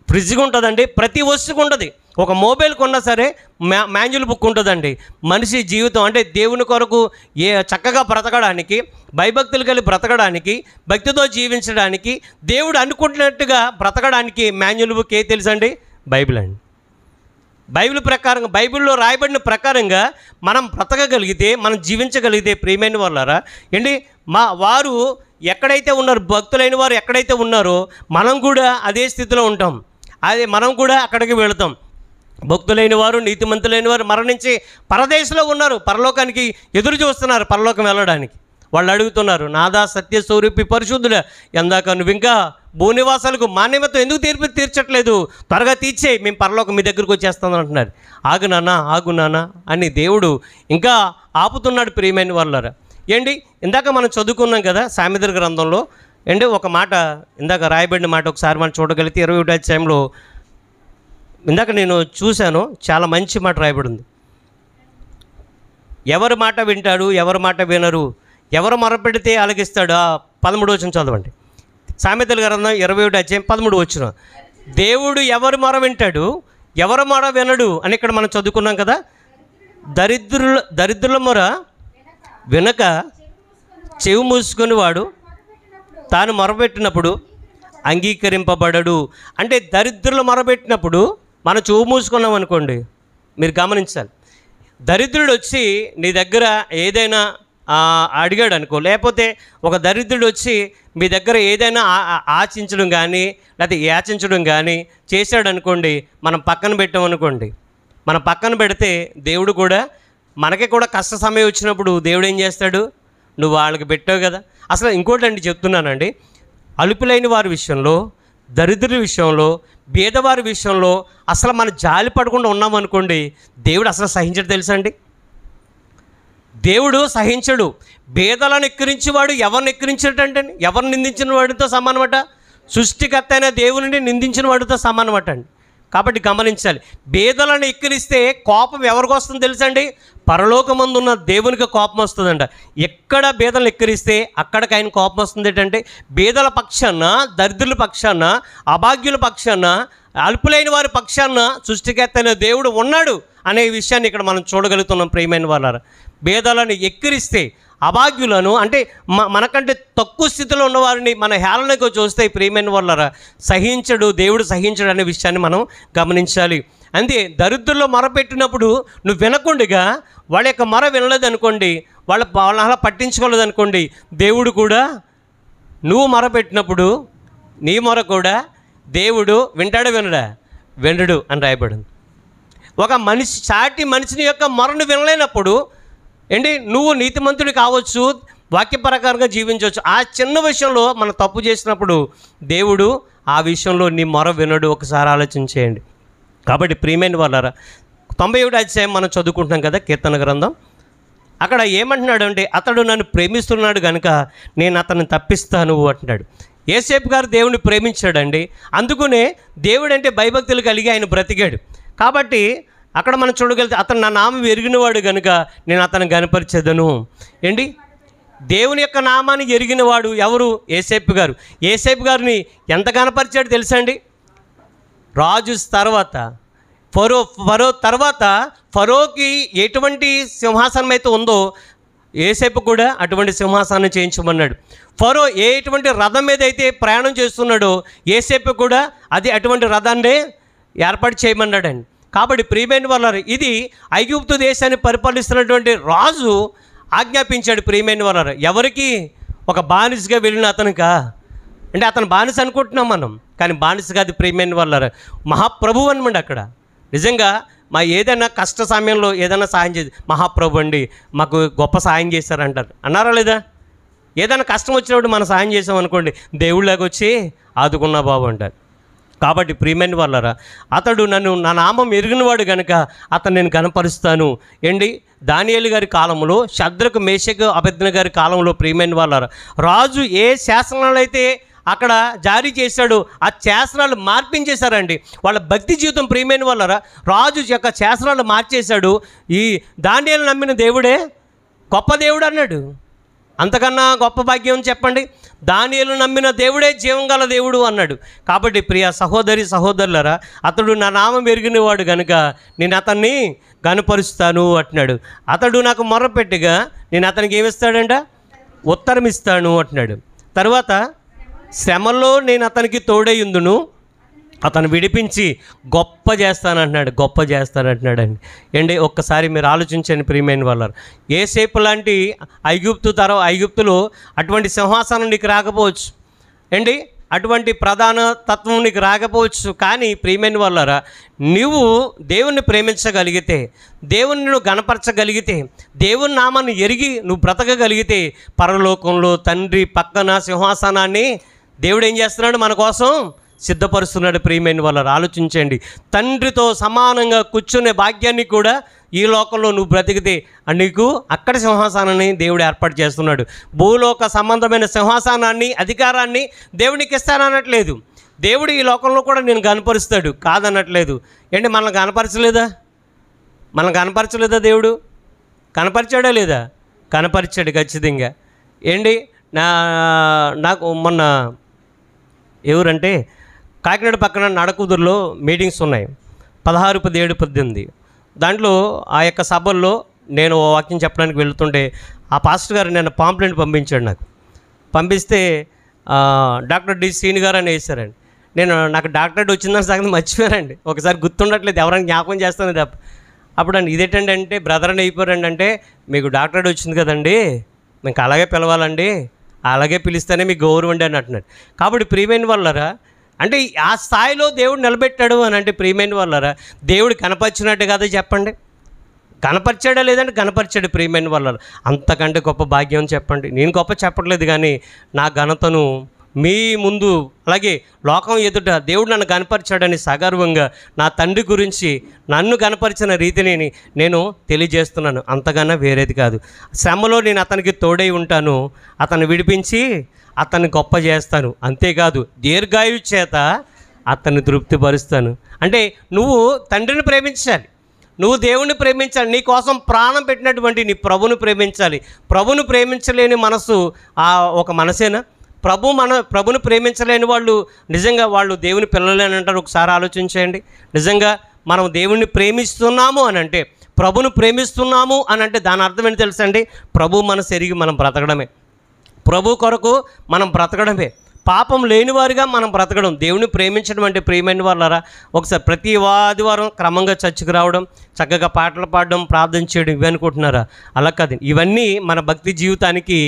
ఫ్రిడ్జ్ ఉంటుందండి, ప్రతి వస్తువుకు ఉంటుంది. ఒక మొబైల్ కొన్నా సరే మాన్యువల్ బుక్ ఉంటుందండి. మనిషి జీవితం అంటే దేవుని కొరకు చక్కగా బ్రతకడానికి, భయభక్తులు కలిగి బ్రతకడానికి, భక్తితో జీవించడానికి, దేవుడు అనుకుంటున్నట్టుగా బ్రతకడానికి మాన్యువల్ బుక్ తెలుసండి? బైబిల్ అండి. బైబిల్ ప్రకారంగా, బైబిల్లో రాయబడిన ప్రకారంగా మనం బ్రతకగలిగితే, మనం జీవించగలిగితే ప్రియమైన వాళ్ళారా వారు ఎక్కడైతే ఉన్నారు, భక్తులైన వారు ఎక్కడైతే ఉన్నారో మనం కూడా అదే స్థితిలో ఉంటాం. అదే మనం కూడా అక్కడికి వెళతాం. భక్తులైన వారు, నీతిమంతులైన వారు మరణించి పరదేశంలో ఉన్నారు, పరలోకానికి ఎదురు చూస్తున్నారు, పరలోకం వెళ్ళడానికి. వాళ్ళు అడుగుతున్నారు, నాదా సత్య స్వరూపి పరిశుద్ధుడా, ఎందాక నువ్వు ఇంకా భూనివాసాలకు మా నిమిత్తం ఎందుకు తీర్చట్లేదు, త్వరగా తీర్చేయి, మేము పరలోకం మీ దగ్గరకు వచ్చేస్తామని అంటున్నారు. ఆగు నాన్న అని దేవుడు ఇంకా ఆపుతున్నాడు. ప్రియమైన వాళ్ళారా, ఏంటి ఇందాక మనం చదువుకున్నాం కదా సామెతల గ్రంథంలో, ఏంటి ఒక మాట ఇందాక రాయబడిన మాట ఒకసారి మనం చూడగలిగితే 21వ అధ్యాయంలో ఇందాక నేను చూశాను, చాలా మంచి మాట రాయబడింది. ఎవరి మాట వింటాడు, ఎవరి మాట వినరు, ఎవరు మొరపెడితే ఆలకిస్తాడు. 13వ వచనం చదవండి. సామెతల గ్రంథం 21వ అధ్యాయం 13వ వచనం. దేవుడు ఎవరి మొర వింటాడు, ఎవరి మొర వినడు అని ఇక్కడ మనం చదువుకున్నాం కదా. దరిద్రుల మొర వినక చెవి మూసుకొని వాడు తాను మొరపెట్టినప్పుడు అంగీకరింపబడడు. అంటే దరిద్రులు మొరపెట్టినప్పుడు మనం చెవి మూసుకున్నాం అనుకోండి, మీరు గమనించాలి. దరిద్రుడు వచ్చి నీ దగ్గర ఏదైనా అడిగాడు అనుకో, లేకపోతే ఒక దరిద్రుడు వచ్చి మీ దగ్గర ఏదైనా ఆశించడం కానీ లేకపోతే యాచించడం కానీ చేశాడు అనుకోండి, మనం పక్కన పెట్టామనుకోండి, మనం పక్కన పెడితే దేవుడు కూడా మనకి కూడా కష్ట సమయం వచ్చినప్పుడు దేవుడు ఏం చేస్తాడు, నువ్వు వాళ్ళకి పెట్టావు కదా. అసలు ఇంకోటి అండి చెప్తున్నానండి, అలుపులైన వారి విషయంలో, దరిద్రుల విషయంలో, బీదవారి విషయంలో అసలు మనం జాలి పడకుండా ఉన్నామనుకోండి, దేవుడు అసలు సహించడు తెలుసా అండి. దేవుడు సహించడు. బీదలను ఎక్కిరించేవాడు ఎవరిని ఎక్కిరించినట్టంటే ఎవరిని నిందించిన వాడితో సమానమట, సృష్టికర్త అయిన దేవుని నిందించిన వాడితో సమానమట అండి. కాబట్టి గమనించాలి, బీదలను ఎక్కిరిస్తే కోపం ఎవరికి వస్తుందో తెలుసండి, పరలోకమందున్న దేవునికి కోపం వస్తుందంట. ఎక్కడ బీదలను ఎక్కిరిస్తే అక్కడికి ఆయన కోపం వస్తుంది. ఏంటంటే బీదల పక్షాన, దరిద్రుల పక్షాన, అభాగ్యుల పక్షాన, అల్పులైన వారి పక్షాన సృష్టికర్త అయిన దేవుడు ఉన్నాడు అనే విషయాన్ని ఇక్కడ మనం చూడగలుగుతున్నాం. ప్రియమైన వాళ్ళారా, బీదలను ఎక్కిరిస్తే, అభాగ్యులను అంటే మనకంటే తక్కువ స్థితిలో ఉన్నవారిని మన హేళనకు చూస్తే ప్రియమైన వాళ్ళారా సహించడు, దేవుడు సహించడు అనే విషయాన్ని మనం గమనించాలి. అంతే, దరిద్రుల్లో మొరపెట్టినప్పుడు నువ్వు వినకుండగా వాళ్ళ యొక్క మొర వినలేదనుకోండి, వాళ్ళని అలా పట్టించుకోలేదనుకోండి, దేవుడు కూడా నువ్వు మొరపెట్టినప్పుడు నీ మొర కూడా దేవుడు వింటాడా వినడు అని రాయబడింది. ఒక మనిషి, సాటి మనిషిని యొక్క మొరను వినలేనప్పుడు ఏంటి, నువ్వు నీతిమంతుడు కావచ్చు, వాక్య ప్రకారంగా జీవించవచ్చు, ఆ చిన్న విషయంలో మనం తప్పు చేసినప్పుడు దేవుడు ఆ విషయంలో నీ మొర వినడు. ఒకసారి ఆలోచించేయండి. కాబట్టి ప్రియమైన వాళ్ళారా, 91వ అధ్యాయం మనం చదువుకుంటున్నాం కదా కీర్తన గ్రంథం. అక్కడ ఏమంటున్నాడు అంటే, అతడు నన్ను ప్రేమిస్తున్నాడు కనుక నేను అతన్ని తప్పిస్తాను అంటున్నాడు. యేసేపు గారు దేవుని ప్రేమించాడండి, అందుకునే దేవుడు అంటే భయభక్తులు కలిగి ఆయన బ్రతికాడు. కాబట్టి అక్కడ మనం చూడగలిగితే అతను నా నామం ఎరిగినవాడు కనుక నేను అతను గనపరిచేదను. ఏంటి, దేవుని యొక్క నామాన్ని ఎరిగినవాడు ఎవరు, యేసేపు గారు. యేసేపు గారిని ఎంత గనపరిచాడు తెలుసా అండి, రాజు తర్వాత ఫరో తర్వాత ఫరోకి ఎటువంటి సింహాసనం అయితే ఉందో యేసేపు కూడా అటువంటి సింహాసనం చేయించమన్నాడు. ఫరో ఎటువంటి రథం మీద అయితే ప్రయాణం చేస్తున్నాడో యేసేపు కూడా అది అటువంటి రథాన్నే ఏర్పాటు చేయమన్నాడండి. కాబట్టి ప్రియమైన వాళ్ళారు, ఇది ఐగుప్తు దేశాన్ని పరిపాలిస్తున్నటువంటి రాజు ఆజ్ఞాపించాడు. ప్రియమైన వాళ్ళారు, ఎవరికి, ఒక బానిసగా వెళ్ళిన అతనికా అంటే అతను బానిస అనుకుంటున్నాం మనం, కానీ బానిస కాదు. ప్రియమైన వాళ్ళారు, మహాప్రభువు అనమాట. అక్కడ నిజంగా మా ఏదైనా కష్ట సమయంలో ఏదైనా సాయం చేసి, మహాప్రభు అండి మాకు గొప్ప సాయం చేశారంటారు, అన్నారా లేదా? ఏదైనా కష్టం వచ్చినప్పుడు మనం సాయం చేసామనుకోండి, దేవుళ్ళకి వచ్చి ఆదుకున్నా బాబు అంటారు. కాబట్టి ప్రియమైన వాళ్ళారా, అతడు నా నామం ఎరిగినవాడు కనుక అతను నేను కనపరుస్తాను. ఏంటి, దానియేలు గారి కాలంలో, షద్రకు మేషకు అబేద్నెగో గారి కాలంలో ప్రియమైన వాళ్ళారా, రాజు ఏ శాసనాలు అయితే అక్కడ జారీ చేశాడు ఆ శాసనాలు మార్పించేశారండి. వాళ్ళ భక్తి జీవితం ప్రియమైన వాళ్ళారా, రాజు యొక్క శాసనాలు మార్చేశాడు. ఈ దానియేలు నమ్మిన దేవుడే గొప్ప దేవుడు అన్నాడు. అంతకన్నా గొప్ప భాగ్యం చెప్పండి, దానియేలు నమ్మిన దేవుడే జీవం గల దేవుడు అన్నాడు. కాబట్టి ప్రియ సహోదరులారా, అతడు నా నామం ఎరిగినవాడు కనుక నేను అతన్ని గనపరుస్తాను అంటున్నాడు. అతడు నాకు మొర్రపెట్టగా నేను అతనికి ఏమిస్తాడంట, ఉత్తరం ఇస్తాను అంటున్నాడు. తర్వాత శ్రమలో నేను అతనికి తోడయ్యుందును, అతను విడిపించి గొప్ప చేస్తానంటున్నాడు అండి. ఏంటి, ఒక్కసారి మీరు ఆలోచించండి ప్రియమైన వాళ్ళారు. యేసేపు లాంటి ఐగుప్తులో అటువంటి సింహాసనం నీకు రాకపోవచ్చు. ఏంటి, అటువంటి ప్రధాన తత్వం నీకు రాకపోవచ్చు. కానీ ప్రియమైన వాళ్ళారా, నువ్వు దేవుణ్ణి ప్రేమించగలిగితే, దేవుణ్ణి నువ్వు గణపరచగలిగితే, దేవుని నామాన్ని ఎరిగి నువ్వు బ్రతకగలిగితే, పరలోకంలో తండ్రి పక్కన సింహాసనాన్ని దేవుడు ఏం చేస్తున్నాడు? మన కోసం సిద్ధపరుస్తున్నాడు. ప్రియమైన వాళ్ళారా, ఆలోచించండి. తండ్రితో సమానంగా కూర్చునే భాగ్యాన్ని కూడా ఈ లోకంలో నువ్వు బ్రతికితే నీకు అక్కడ సింహాసనాన్ని దేవుడు ఏర్పాటు చేస్తున్నాడు. భూలోక సంబంధమైన సింహాసనాన్ని, అధికారాన్ని దేవునికి ఇస్తాననట్లేదు. దేవుడు ఈ లోకంలో కూడా నేను కనపరుస్తాడు, కాదనట్లేదు. ఏంటి, మనల్ని కనపరచలేదా? మనల్ని కనపరచలేదా? దేవుడు కనపరిచాడా లేదా? కనపరిచాడు ఖచ్చితంగా. ఏంటి, నాకు మొన్న ఎవరంటే కాకినాడ పక్కన నడకుదురులో మీటింగ్స్ ఉన్నాయి, 16, 17, 18. దాంట్లో ఆ యొక్క సభల్లో నేను వాక్యం చెప్పడానికి వెళ్తుంటే ఆ పాస్టర్ గారు నేను పాంప్లెంట్ పంపించాడు. నాకు పంపిస్తే డాక్టర్ డి శ్రీని గారు అని వేశారండి. నాకు డాక్టరేట్ వచ్చిందని సంగతి మర్చిపోయారండి. ఒకసారి గుర్తుండట్లేదు, ఎవరైనా జ్ఞాపకం చేస్తాను తప్ప. అప్పుడు అండి ఇదేంటండి అంటే, బ్రదర్ అని అయిపోయారండి. అంటే మీకు డాక్టరేట్ వచ్చింది కదండి, మీకు అలాగే పిలవాలండి, అలాగే పిలిస్తేనే మీకు గౌరవం అండి అని అంటున్నాడు. కాబట్టి ప్రియమైన వాళ్ళరా, అంటే ఆ స్థాయిలో దేవుడు నిలబెట్టాడు అని అంటే ప్రియమైన వాళ్ళరా, దేవుడు కనపరిచినట్టు కదా చెప్పండి. కనపరిచాడా లేదంటే కనపరిచాడు. ప్రియమైన వాళ్ళరా, అంతకంటే గొప్ప భాగ్యం చెప్పండి. నేను గొప్ప చెప్పట్లేదు, కానీ నా ఘనతను మీ ముందు అలాగే లోకం ఎదుట దేవుడు నన్ను కనపరిచాడని సగర్వంగా నా తండ్రి గురించి నన్ను కనపరిచిన రీతిని నేను తెలియజేస్తున్నాను. అంతకన్నా వేరేది కాదు. శ్రమలో నేను అతనికి తోడై ఉంటాను, అతన్ని విడిపించి అతన్ని గొప్ప చేస్తాను. అంతేకాదు దీర్ఘాయువు చేత అతన్ని తృప్తిపరుస్తాను. అంటే నువ్వు తండ్రిని ప్రేమించాలి, నువ్వు దేవుణ్ణి ప్రేమించాలి, నీ కోసం ప్రాణం పెట్టినటువంటి నీ ప్రభుని ప్రేమించాలి. ప్రభుని ప్రేమించలేని మనసు ఒక మనసేనా? ప్రభుని ప్రేమించలేని వాళ్ళు నిజంగా వాళ్ళు దేవుని పిల్లలేని అంటారు. ఒకసారి ఆలోచించండి. నిజంగా మనం దేవుణ్ణి ప్రేమిస్తున్నాము అని అంటే, ప్రభుని ప్రేమిస్తున్నాము అని అంటే దాని అర్థం ఏంటి తెలుసండి? ప్రభు మనసు ఎరిగి మనం బ్రతకడమే, ప్రభు కొరకు మనం బ్రతకడమే, పాపం లేనివారుగా మనం బ్రతకడం. దేవుని ప్రేమించడం అంటే ప్రియమైన వాళ్ళరా, ఒకసారి ప్రతి ఆదివారం క్రమంగా చర్చికి రావడం, చక్కగా పాటలు పాడడం, ప్రార్థన చేయడం, ఇవి అనుకుంటున్నారా? అలా కాదు. ఇవన్నీ మన భక్తి జీవితానికి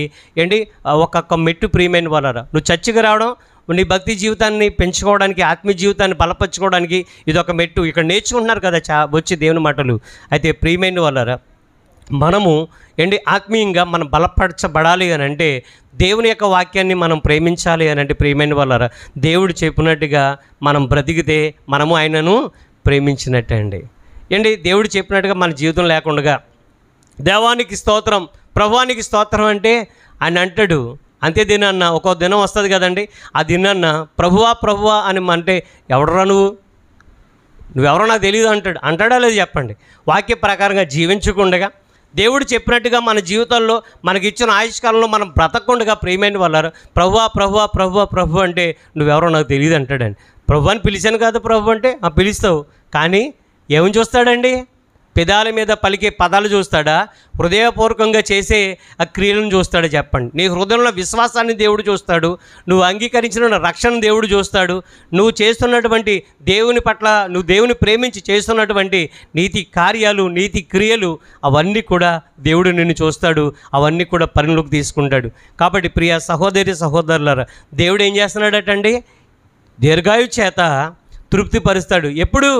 ఏంటి ఒక్కొక్క మెట్టు. ప్రియమైన వాళ్ళరా, నువ్వు చర్చికి రావడం నీ భక్తి జీవితాన్ని పెంచుకోవడానికి, ఆత్మీయ జీవితాన్ని బలపరచుకోవడానికి ఇదొక మెట్టు. ఇక్కడ నేర్చుకుంటున్నారు కదా వచ్చి దేవుని మాటలు. అయితే ప్రియమైన వాళ్ళరా, మనము ఆత్మీయంగా మనం బలపరచబడాలి అని అంటే దేవుని యొక్క వాక్యాన్ని మనం ప్రేమించాలి అని అంటే ప్రియమైన వాళ్ళరా, దేవుడు చెప్పినట్టుగా మనం బ్రతికితే మనము ఆయనను ప్రేమించినట్టే అండి. దేవుడు చెప్పినట్టుగా మన జీవితం లేకుండా దేవానికి స్తోత్రం, ప్రభువానికి స్తోత్రం అంటే ఆయన అంటాడు. అంతే దినాన్న ఒక్కో దినం వస్తుంది కదండి, ఆ దినాన్న ప్రభువా అని అంటే ఎవడరా నువ్వెవరో నాకు తెలియదు అంటాడా లేదు చెప్పండి. వాక్య ప్రకారంగా జీవించకుండా దేవుడు చెప్పినట్టుగా మన జీవితంలో మనకి ఇచ్చిన ఆయుష్కాలంలో మనం బ్రతకకుండా ప్రియమైన వాళ్ళారు ప్రభు అంటే నువ్వెవరో నాకు తెలియదు అంటాడండి. ప్రభు అని పిలిచాను కాదు ప్రభు అంటే పిలుస్తావు, కానీ ఏమని చూస్తాడండి? పెదాల మీద పలికే పదాలు చూస్తాడా? హృదయపూర్వకంగా చేసే ఆ క్రియలను చూస్తాడు చెప్పండి. నీ హృదయంలో విశ్వాసాన్ని దేవుడు చూస్తాడు, నువ్వు అంగీకరించిన రక్షణ దేవుడు చూస్తాడు, నువ్వు చేస్తున్నటువంటి దేవుని పట్ల నువ్వు దేవుని ప్రేమించి చేస్తున్నటువంటి నీతి కార్యాలు, నీతి క్రియలు, అవన్నీ కూడా దేవుడు నిన్ను చూస్తాడు, అవన్నీ కూడా పరిగణలోకి తీసుకుంటాడు. కాబట్టి ప్రియ సహోదరులారా, దేవుడు ఏం చేస్తున్నాడటండి? దీర్ఘాయువు చేత తృప్తిపరుస్తాడు. ఎప్పుడు?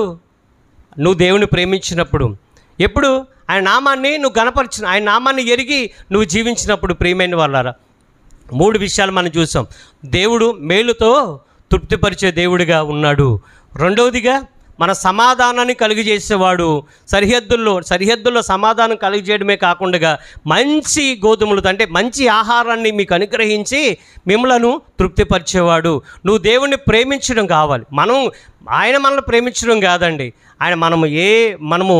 నువ్వు దేవుని ప్రేమించినప్పుడు, ఎప్పుడు ఆయన నామాన్ని నువ్వు గణపరిచిన, ఆయన నామాన్ని ఎరిగి నువ్వు జీవించినప్పుడు. ప్రియమైన వాళ్ళారా, 3 విషయాలు మనం చూసాం. దేవుడు మేలుతో తృప్తిపరిచే దేవుడిగా ఉన్నాడు. రెండవదిగా మన సమాధానాన్ని కలుగజేసేవాడు. సరిహద్దుల్లో సమాధానం కలిగజేయడమే కాకుండా మంచి గోధుమలతో అంటే మంచి ఆహారాన్ని మీకు అనుగ్రహించి మిమ్మలను తృప్తిపరిచేవాడు. నువ్వు దేవుణ్ణి ప్రేమించడం కావాలి. ఆయన మనల్ని ప్రేమించడం కాదండి, మనము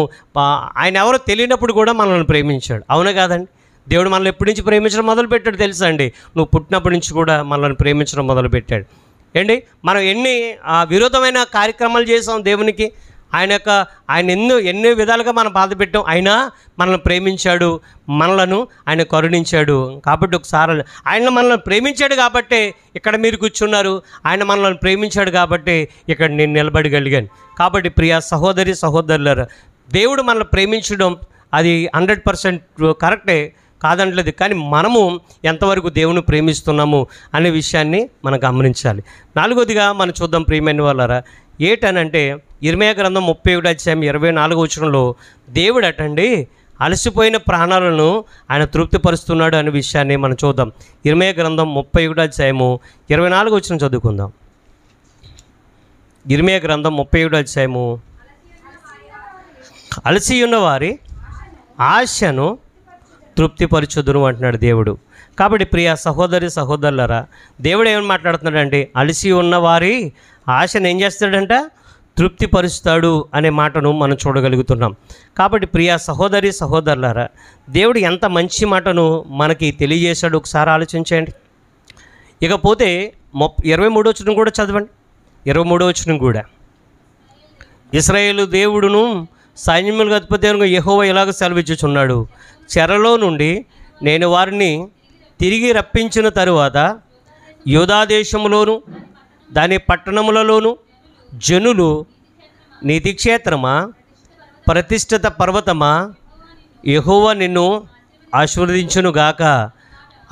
ఆయన ఎవరో తెలియనప్పుడు కూడా మనల్ని ప్రేమించాడు. అవునా కాదండి? దేవుడు మనల్ని ఎప్పటి నుంచి ప్రేమించడం మొదలుపెట్టాడు తెలుసా అండి? నువ్వు పుట్టినప్పటి నుంచి కూడా మనల్ని ప్రేమించడం మొదలుపెట్టాడు. మనం ఎన్ని విరోధమైన కార్యక్రమాలు చేసాం దేవునికి. ఆయన ఎన్నో విధాలుగా మనం బాధ పెట్టాం, అయినా మనల్ని ప్రేమించాడు, ఆయన కరుణించాడు. కాబట్టి ఒకసారి ఆయన మనల్ని ప్రేమించాడు కాబట్టే ఇక్కడ మీరు కూర్చున్నారు, ఆయన మనల్ని ప్రేమించాడు కాబట్టే ఇక్కడ నేను నిలబడగలిగాను. కాబట్టి ప్రియ సహోదరులారా, దేవుడు మనల్ని ప్రేమించడం అది 100% కరెక్టే. కాదనట్లేదు, కానీ మనము ఎంతవరకు దేవుని ప్రేమిస్తున్నాము అనే విషయాన్ని మనం గమనించాలి. నాలుగోదిగా మనం చూద్దాం ప్రియమైన వాళ్ళారా, ఏటనంటే ఇర్మీయా గ్రంథం 31:24 దేవుడు అటండి అలసిపోయిన ప్రాణాలను ఆయన తృప్తిపరుస్తున్నాడు అనే విషయాన్ని మనం చూద్దాం. ఇర్మీయా గ్రంథం 31:24 చదువుకుందాం. ఇర్మీయా గ్రంథం 31 అలసి ఉన్న వారి ఆశను తృప్తిపరచుదురు అంటున్నాడు దేవుడు. కాబట్టి ప్రియ సహోదరి సహోదరులరా, దేవుడు ఏమని మాట్లాడుతున్నాడంటే అలసి ఉన్న వారి ఆశను ఏం చేస్తాడంట, తృప్తిపరుస్తాడు అనే మాటను మనం చూడగలుగుతున్నాం. కాబట్టి ప్రియ సహోదరి సహోదరులారా, దేవుడు ఎంత మంచి మాటను మనకి తెలియజేశాడు ఒకసారి ఆలోచించండి. ఇకపోతే 23వ వచనం కూడా చదవండి. 23వ వచనం కూడా, ఇశ్రాయేలు దేవుడును సైన్యములకు అధిపతి యెహోవా ఇలాగ సెలవిచ్చుచున్నాడు, చెరలో నుండి నేను వారిని తిరిగి రప్పించిన తరువాత యూదా దేశములోను దాని పట్టణములలోను జనులు నీతిక్షేత్రమా, ప్రతిష్ఠిత పర్వతమా, యెహోవా నిన్ను ఆశీర్వదించునుగాక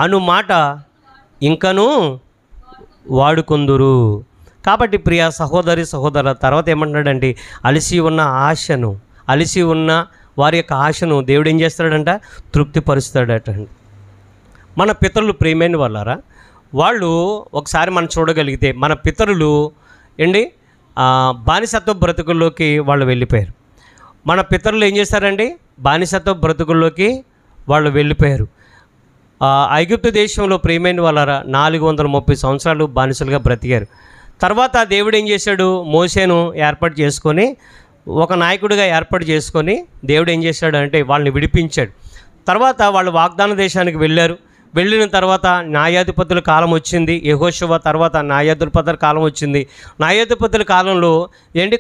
అను మాట ఇంకను వాడుకొందురు. కాబట్టి ప్రియ సహోదరి సహోదరుల, తర్వాత ఏమంటున్నాడంటే అలసి ఉన్న ఆశను, అలసి ఉన్న వారి యొక్క ఆశను దేవుడు ఏం చేస్తాడంట, తృప్తిపరుస్తాడట. మన పితరులు ప్రియమైన వాళ్ళారా, వాళ్ళు ఒకసారి మనం చూడగలిగితే మన పితరులు బానిసత్వ బ్రతుకుల్లోకి వాళ్ళు వెళ్ళిపోయారు. మన పితరులు ఏం చేశారండి, బానిసత్వ బ్రతుకుల్లోకి వాళ్ళు వెళ్ళిపోయారు. ఐగుప్తు దేశంలో ప్రియమైన వాళ్ళారా 430 సంవత్సరాలు బానిసలుగా బ్రతికారు. తర్వాత దేవుడు ఏం చేశాడు, మోషేను ఏర్పాటు చేసుకొని, ఒక నాయకుడిగా ఏర్పాటు చేసుకొని దేవుడు ఏం చేశాడు అంటే వాళ్ళని విడిపించాడు. తర్వాత వాళ్ళు వాగ్దాన దేశానికి వెళ్ళారు. వెళ్ళిన తర్వాత న్యాయాధిపతుల కాలం వచ్చింది. యెహోషువ తర్వాత న్యాయాధిపతుల కాలం వచ్చింది. న్యాయాధిపతుల కాలంలో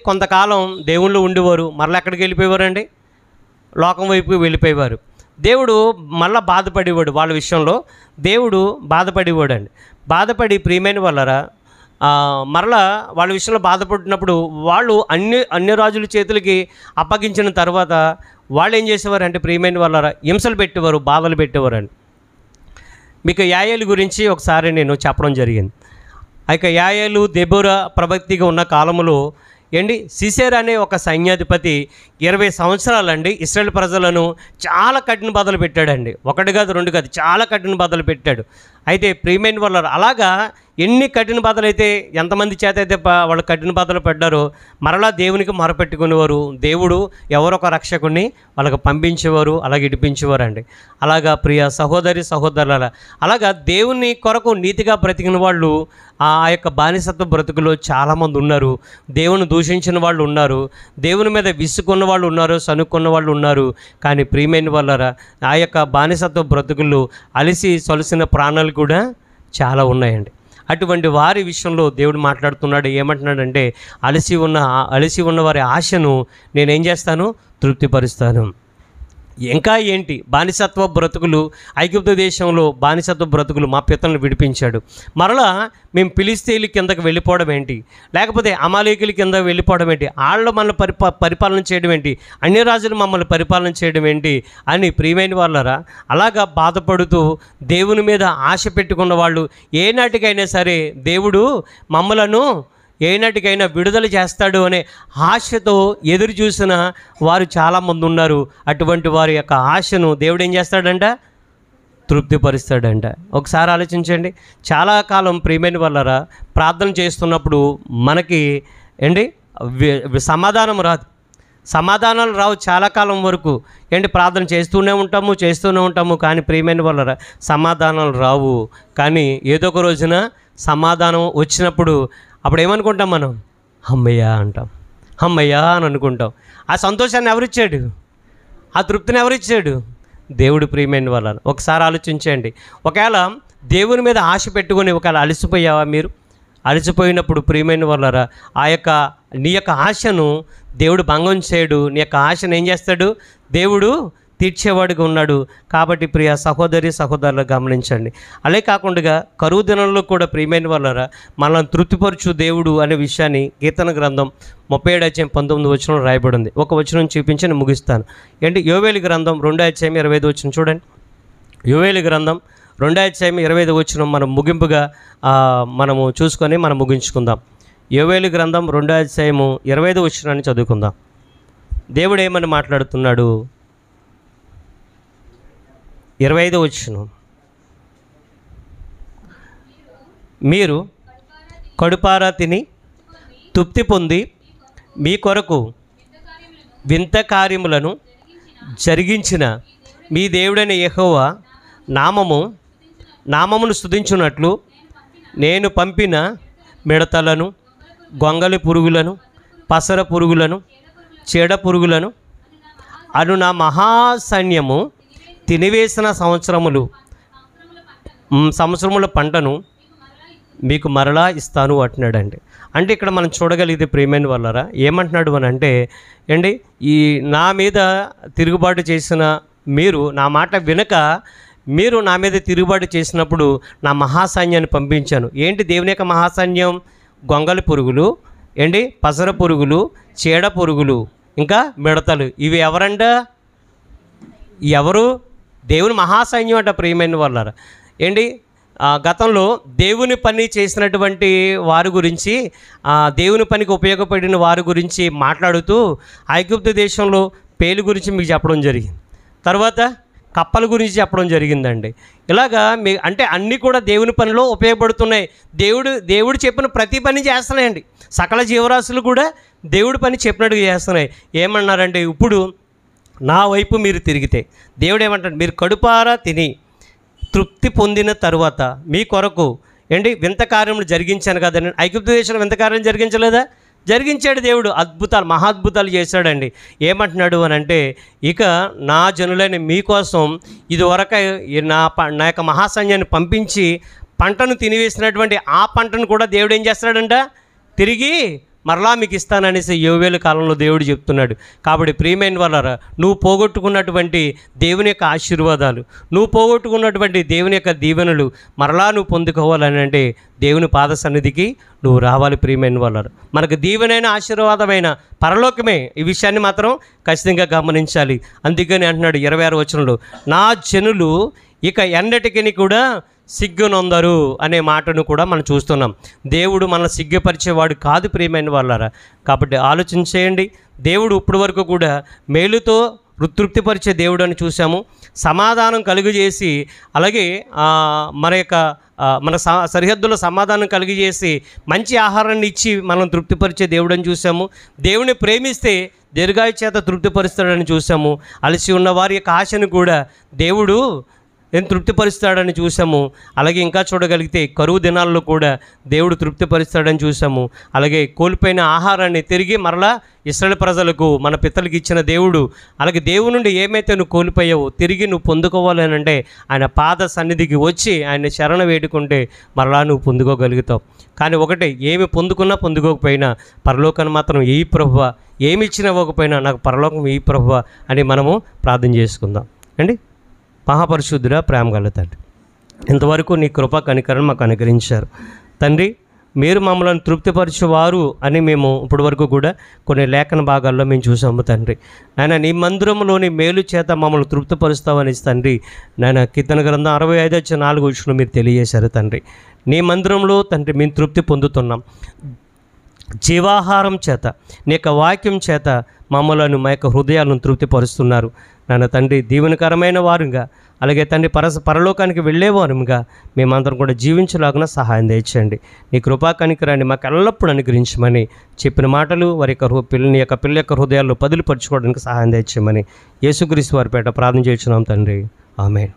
కొంతకాలం దేవుళ్ళు ఉండేవారు, మరలా ఎక్కడికి వెళ్ళిపోయేవారండి, లోకం వైపు వెళ్ళిపోయేవారు. దేవుడు మళ్ళీ బాధపడేవాడు, వాళ్ళ విషయంలో దేవుడు బాధపడేవాడు అండి. బాధపడి ప్రియమైన వాళ్ళరా, మరలా వాళ్ళ విషయంలో బాధపడినప్పుడు వాళ్ళు అన్ని రాజుల చేతులకి అప్పగించిన తర్వాత వాళ్ళు ఏం చేసేవారంటే ప్రియమైన వాళ్ళరా, హింసలు పెట్టేవారు, బాధలు పెట్టేవారండి. మీకు యాయేలు గురించి ఒకసారి నేను చెప్పడం జరిగింది. ఇక యాయేలు దెబోరా ప్రవక్తిగా ఉన్న కాలంలో సిసెరా అనే ఒక సైన్యాధిపతి 20 సంవత్సరాలండి ఇశ్రాయేల్ ప్రజలను చాలా కఠిన బాధలు పెట్టాడండి. ఒకటి కాదు, రెండు కాదు, చాలా కఠిన బాధలు పెట్టాడు. అయితే ప్రియమైన వాళ్ళు అలాగా ఎన్ని కఠిన బాధలు అయితే ఎంతమంది చేత అయితే వాళ్ళు కఠిన బాధలు పడ్డారో మరలా దేవునికి మొరపెట్టుకునేవారు. దేవుడు ఎవరొక రక్షకుడిని వాళ్ళకి పంపించేవారు, అలాగే ఇడిపించేవారు అండి. అలాగా ప్రియ సహోదరి సహోదరుల, అలాగా దేవుని కొరకు నీతిగా బ్రతికిన వాళ్ళు ఆ యొక్క బానిసత్వ బ్రతుకులో చాలామంది ఉన్నారు. దేవుని దూషించిన వాళ్ళు ఉన్నారు, దేవుని మీద విసుకున్న వాళ్ళు ఉన్నారు, సనుక్కున్న వాళ్ళు ఉన్నారు. కానీ ప్రియమైన వాళ్ళరా, ఆ యొక్క బానిసత్వ బ్రతుకులు అలిసి సొలసిన ప్రాణాలు కూడా చాలా ఉన్నాయండి. అటువంటి వారి విషయంలో దేవుడు మాట్లాడుతున్నాడు. ఏమంటున్నాడంటే అలసి ఉన్న వారి ఆశను నేనేం చేస్తాను, తృప్తిపరుస్తాను. ఇంకా ఏంటి, బానిసత్వ బ్రతుకులు, ఐగుప్తు దేశంలో బానిసత్వ బ్రతుకులు మా పితరులను విడిపించాడు. మరలా మేము ఫిలిష్తీయుల కిందకి వెళ్ళిపోవడం ఏంటి, లేకపోతే అమాలేకుల కింద వెళ్ళిపోవడం ఏంటి, వాళ్ళు మనల్ని పరిపాలన చేయడం ఏంటి, అన్ని రాజులు మమ్మల్ని పరిపాలన చేయడం ఏంటి అని ప్రియమైన వాళ్ళరా అలాగా బాధపడుతూ దేవుని మీద ఆశ పెట్టుకున్న వాళ్ళు ఏనాటికైనా సరే దేవుడు మమ్మలను ఏనాటికైనా విడుదల చేస్తాడు అనే ఆశతో ఎదురు చూసిన వారు చాలామంది ఉన్నారు. అటువంటి వారి యొక్క ఆశను దేవుడు ఏం చేస్తాడంట, తృప్తిపరుస్తాడంట. ఒకసారి ఆలోచించండి. చాలా కాలం ప్రియమైన వాళ్ళరా ప్రార్థన చేస్తున్నప్పుడు మనకి సమాధానం రాదు, సమాధానాలు రావు చాలా కాలం వరకు. ప్రార్థన చేస్తూనే ఉంటాము కానీ ప్రియమైన వాళ్ళరా సమాధానాలు రావు. కానీ ఏదో ఒక రోజున సమాధానం వచ్చినప్పుడు అప్పుడు ఏమనుకుంటాం, మనం అమ్మయ్యా అంటాం, అమ్మయ్యా అని అనుకుంటాం. ఆ సంతోషాన్ని ఎవరిచ్చాడు, ఆ తృప్తిని ఎవరిచ్చాడు, దేవుడు. ప్రియమైన వాళ్ళ ఒకసారి ఆలోచించండి. ఒకవేళ దేవుని మీద ఆశ పెట్టుకొని ఒకవేళ అలసిపోయావా, మీరు అలసిపోయినప్పుడు ప్రియమైన వాళ్ళరా నీ యొక్క ఆశను దేవుడు భంగం చేయడు. నీ యొక్క ఆశను ఏం చేస్తాడు, దేవుడు తీర్చేవాడిగా ఉన్నాడు. కాబట్టి ప్రియ సహోదరి సహోదరులు గమనించండి. అలే కాకుండా కరువు దినంలో కూడా ప్రియమైన వాళ్ళరా మనల్ని తృప్తిపరచు దేవుడు అనే విషయాన్ని కీర్తన గ్రంథం 37:19 రాయబడింది. ఒక వచనం చూపించి నేను ముగిస్తాను. యోవేలు గ్రంథం 2:25 చూడండి. యోవేలు గ్రంథం 2:25 మనం ముగింపుగా మనము చూసుకొని మనం ముగించుకుందాం. యోవేలు గ్రంథం 2:25 చదువుకుందాం. దేవుడు ఏమని మాట్లాడుతున్నాడు? 25 మీరు కడుపారా తిని తృప్తి పొంది మీ కొరకు వింత కార్యములను జరిగించిన మీ దేవుడైన యెహోవా నామమును స్తుతించున్నట్లు నేను పంపిన మిడతలను, గొంగలి పురుగులను, పసర పురుగులను, చీడ పురుగులను అను నా మహాసైన్యము తినివేసిన సంవత్సరముల పంటను మీకు మరలా ఇస్తాను అంటున్నాడండి. అంటే ఇక్కడ మనం చూడగలిగితే ప్రియమైన వాళ్ళరా ఏమంటున్నాడు అని అంటే అండి, ఈ నా మీద తిరుగుబాటు చేసిన మీరు నా మాట వినక మీరు నా మీద తిరుగుబాటు చేసినప్పుడు నా మహాసైన్యాన్ని పంపించాను. ఏంటి దేవుని యొక్క మహాసైన్యం? గొంగలి పురుగులు ఏంటి, పసర పురుగులు, చీడ పురుగులు, ఇంకా మిడతలు. ఇవి ఎవరంట? ఎవరు? దేవుని మహాసైన్యం అంట ప్రియమైన వాళ్ళారా. ఏంటి గతంలో దేవుని పని చేసినటువంటి వారి గురించి, దేవుని పనికి ఉపయోగపడిన వారి గురించి మాట్లాడుతూ ఐగుప్తు దేశంలో పేలు గురించి మీకు చెప్పడం జరిగింది. తర్వాత కప్పల గురించి చెప్పడం జరిగిందండి. ఇలాగా అంటే అన్నీ కూడా దేవుని పనిలో ఉపయోగపడుతున్నాయి. దేవుడు చెప్పిన ప్రతి పని చేస్తున్నాయండి. సకల జీవరాశులు కూడా దేవుడి పని చెప్పినట్టుగా చేస్తున్నాయి. ఏమన్నారంటే, ఇప్పుడు నా వైపు మీరు తిరిగితే దేవుడు ఏమంటాడు? మీరు కడుపారా తిని తృప్తి పొందిన తరువాత మీ కొరకు ఏంటి వింత కార్యములు జరిగించాను కదండి. ఐగుప్తు దేశంలో వింత కార్యం జరిగించలేదా? జరిగించాడు దేవుడు. అద్భుతాలు, మహాద్భుతాలు చేశాడండి. ఏమంటున్నాడు అని అంటే, ఇక నా జనులైన మీకోసం ఇదివరకు నా యొక్క మహాసైన్యాన్ని పంపించి పంటను తినివేసినటువంటి ఆ పంటను కూడా దేవుడు ఏం చేస్తాడంట? తిరిగి మరలా మీకు ఇస్తాననేసి యోవేలు కాలంలో దేవుడు చెప్తున్నాడు. కాబట్టి ప్రియమైన వాళ్ళారా, నువ్వు పోగొట్టుకున్నటువంటి దేవుని యొక్క ఆశీర్వాదాలు, నువ్వు పోగొట్టుకున్నటువంటి దేవుని యొక్క దీవెనలు మరలా నువ్వు పొందుకోవాలని అంటే దేవుని పాద సన్నిధికి నువ్వు రావాలి. ప్రియమైన వాళ్ళారా, మనకు దీవెనైన ఆశీర్వాదమైన పరలోకమే. ఈ విషయాన్ని మాత్రం ఖచ్చితంగా గమనించాలి. అందుకని అంటున్నాడు 26 నా జనులు ఇక ఎన్నటికీ కూడా సిగ్గునొందరు అనే మాటను కూడా మనం చూస్తున్నాం. దేవుడు మనల్ని సిగ్గుపరిచేవాడు కాదు ప్రియమైన వాళ్ళారా. కాబట్టి ఆలోచన చేయండి. దేవుడు ఇప్పటి వరకు కూడా మేలుతో తృప్తిపరిచే దేవుడు అని చూసాము. సమాధానం కలుగజేసి, అలాగే మన సరిహద్దులో సమాధానం కలిగజేసి మంచి ఆహారాన్ని ఇచ్చి మనం తృప్తిపరిచే దేవుడు అని చూసాము. దేవుని ప్రేమిస్తే దీర్ఘాయు చేత తృప్తిపరుస్తాడని చూసాము. అలసి ఉన్న వారి యొక్క ఆశను కూడా దేవుడు తృప్తిపరుస్తాడని చూసాము. అలాగే ఇంకా చూడగలిగితే కరువు దినాల్లో కూడా దేవుడు తృప్తిపరుస్తాడని చూసాము. అలాగే కోల్పోయిన ఆహారాన్ని తిరిగి మరలా ఇశ్రాయేలు ప్రజలకు, మన పితలకు ఇచ్చిన దేవుడు. అలాగే దేవుని నుండి ఏమైతే నువ్వు కోల్పోయావో తిరిగి నువ్వు పొందుకోవాలని అంటే ఆయన పాద సన్నిధికి వచ్చి ఆయన శరణ వేడుకుంటే మరలా నువ్వు పొందుకోగలుగుతావు. కానీ ఒకటే, ఏమి పొందుకున్నా పొందుకోకపోయినా పరలోకాన్ని మాత్రం ఈ ప్రభువా, ఏమి ఇచ్చినా ఇవ్వకపోయినా నాకు పరలోకం ఈ ప్రభువా అని మనము ప్రార్థన చేసుకుందాం అండి. మహాపరిశుద్ధుడా, ప్రేమగల తండ్రి, ఇంతవరకు నీ కృపా కనికరణ మాకు అనుగ్రహించారు తండ్రి. మీరు మమ్మల్ని తృప్తిపరిచేవారు అని మేము ఇప్పటి వరకు కూడా కొన్ని లేఖన భాగాల్లో మేము చూసాము తండ్రి. నాయన నీ మందిరంలోని మేలు చేత మమ్మల్ని తృప్తిపరుస్తామని తండ్రి. నాయన కీర్తన గ్రంథం 65:4 మీరు తెలియజేశారు తండ్రి. నీ మందిరంలో తండ్రి మేము తృప్తి పొందుతున్నాం. జీవాహారం చేత, నీ యొక్క వాక్యం చేత మమ్మలను, మా యొక్క హృదయాలను తృప్తిపరుస్తున్నారు నాన్న తండ్రి. దీవెనకరమైన వారుగా, అలాగే తండ్రి పరలోకానికి వెళ్ళేవారుగా మేమందరం కూడా జీవించలాగున సహాయం దయచేయండి. నీ కృపా కనికరాన్ని మాకు ఎల్లప్పుడూ అనుగ్రహించమని చెప్పిన మాటలు వారి యొక్క పిల్లల యొక్క హృదయాల్లో పదులుపరుచుకోవడానికి సహాయం దయచేయమని యేసుక్రీస్తు వారి పేట ప్రార్థన చేస్తున్నాం తండ్రి. ఆమేన్.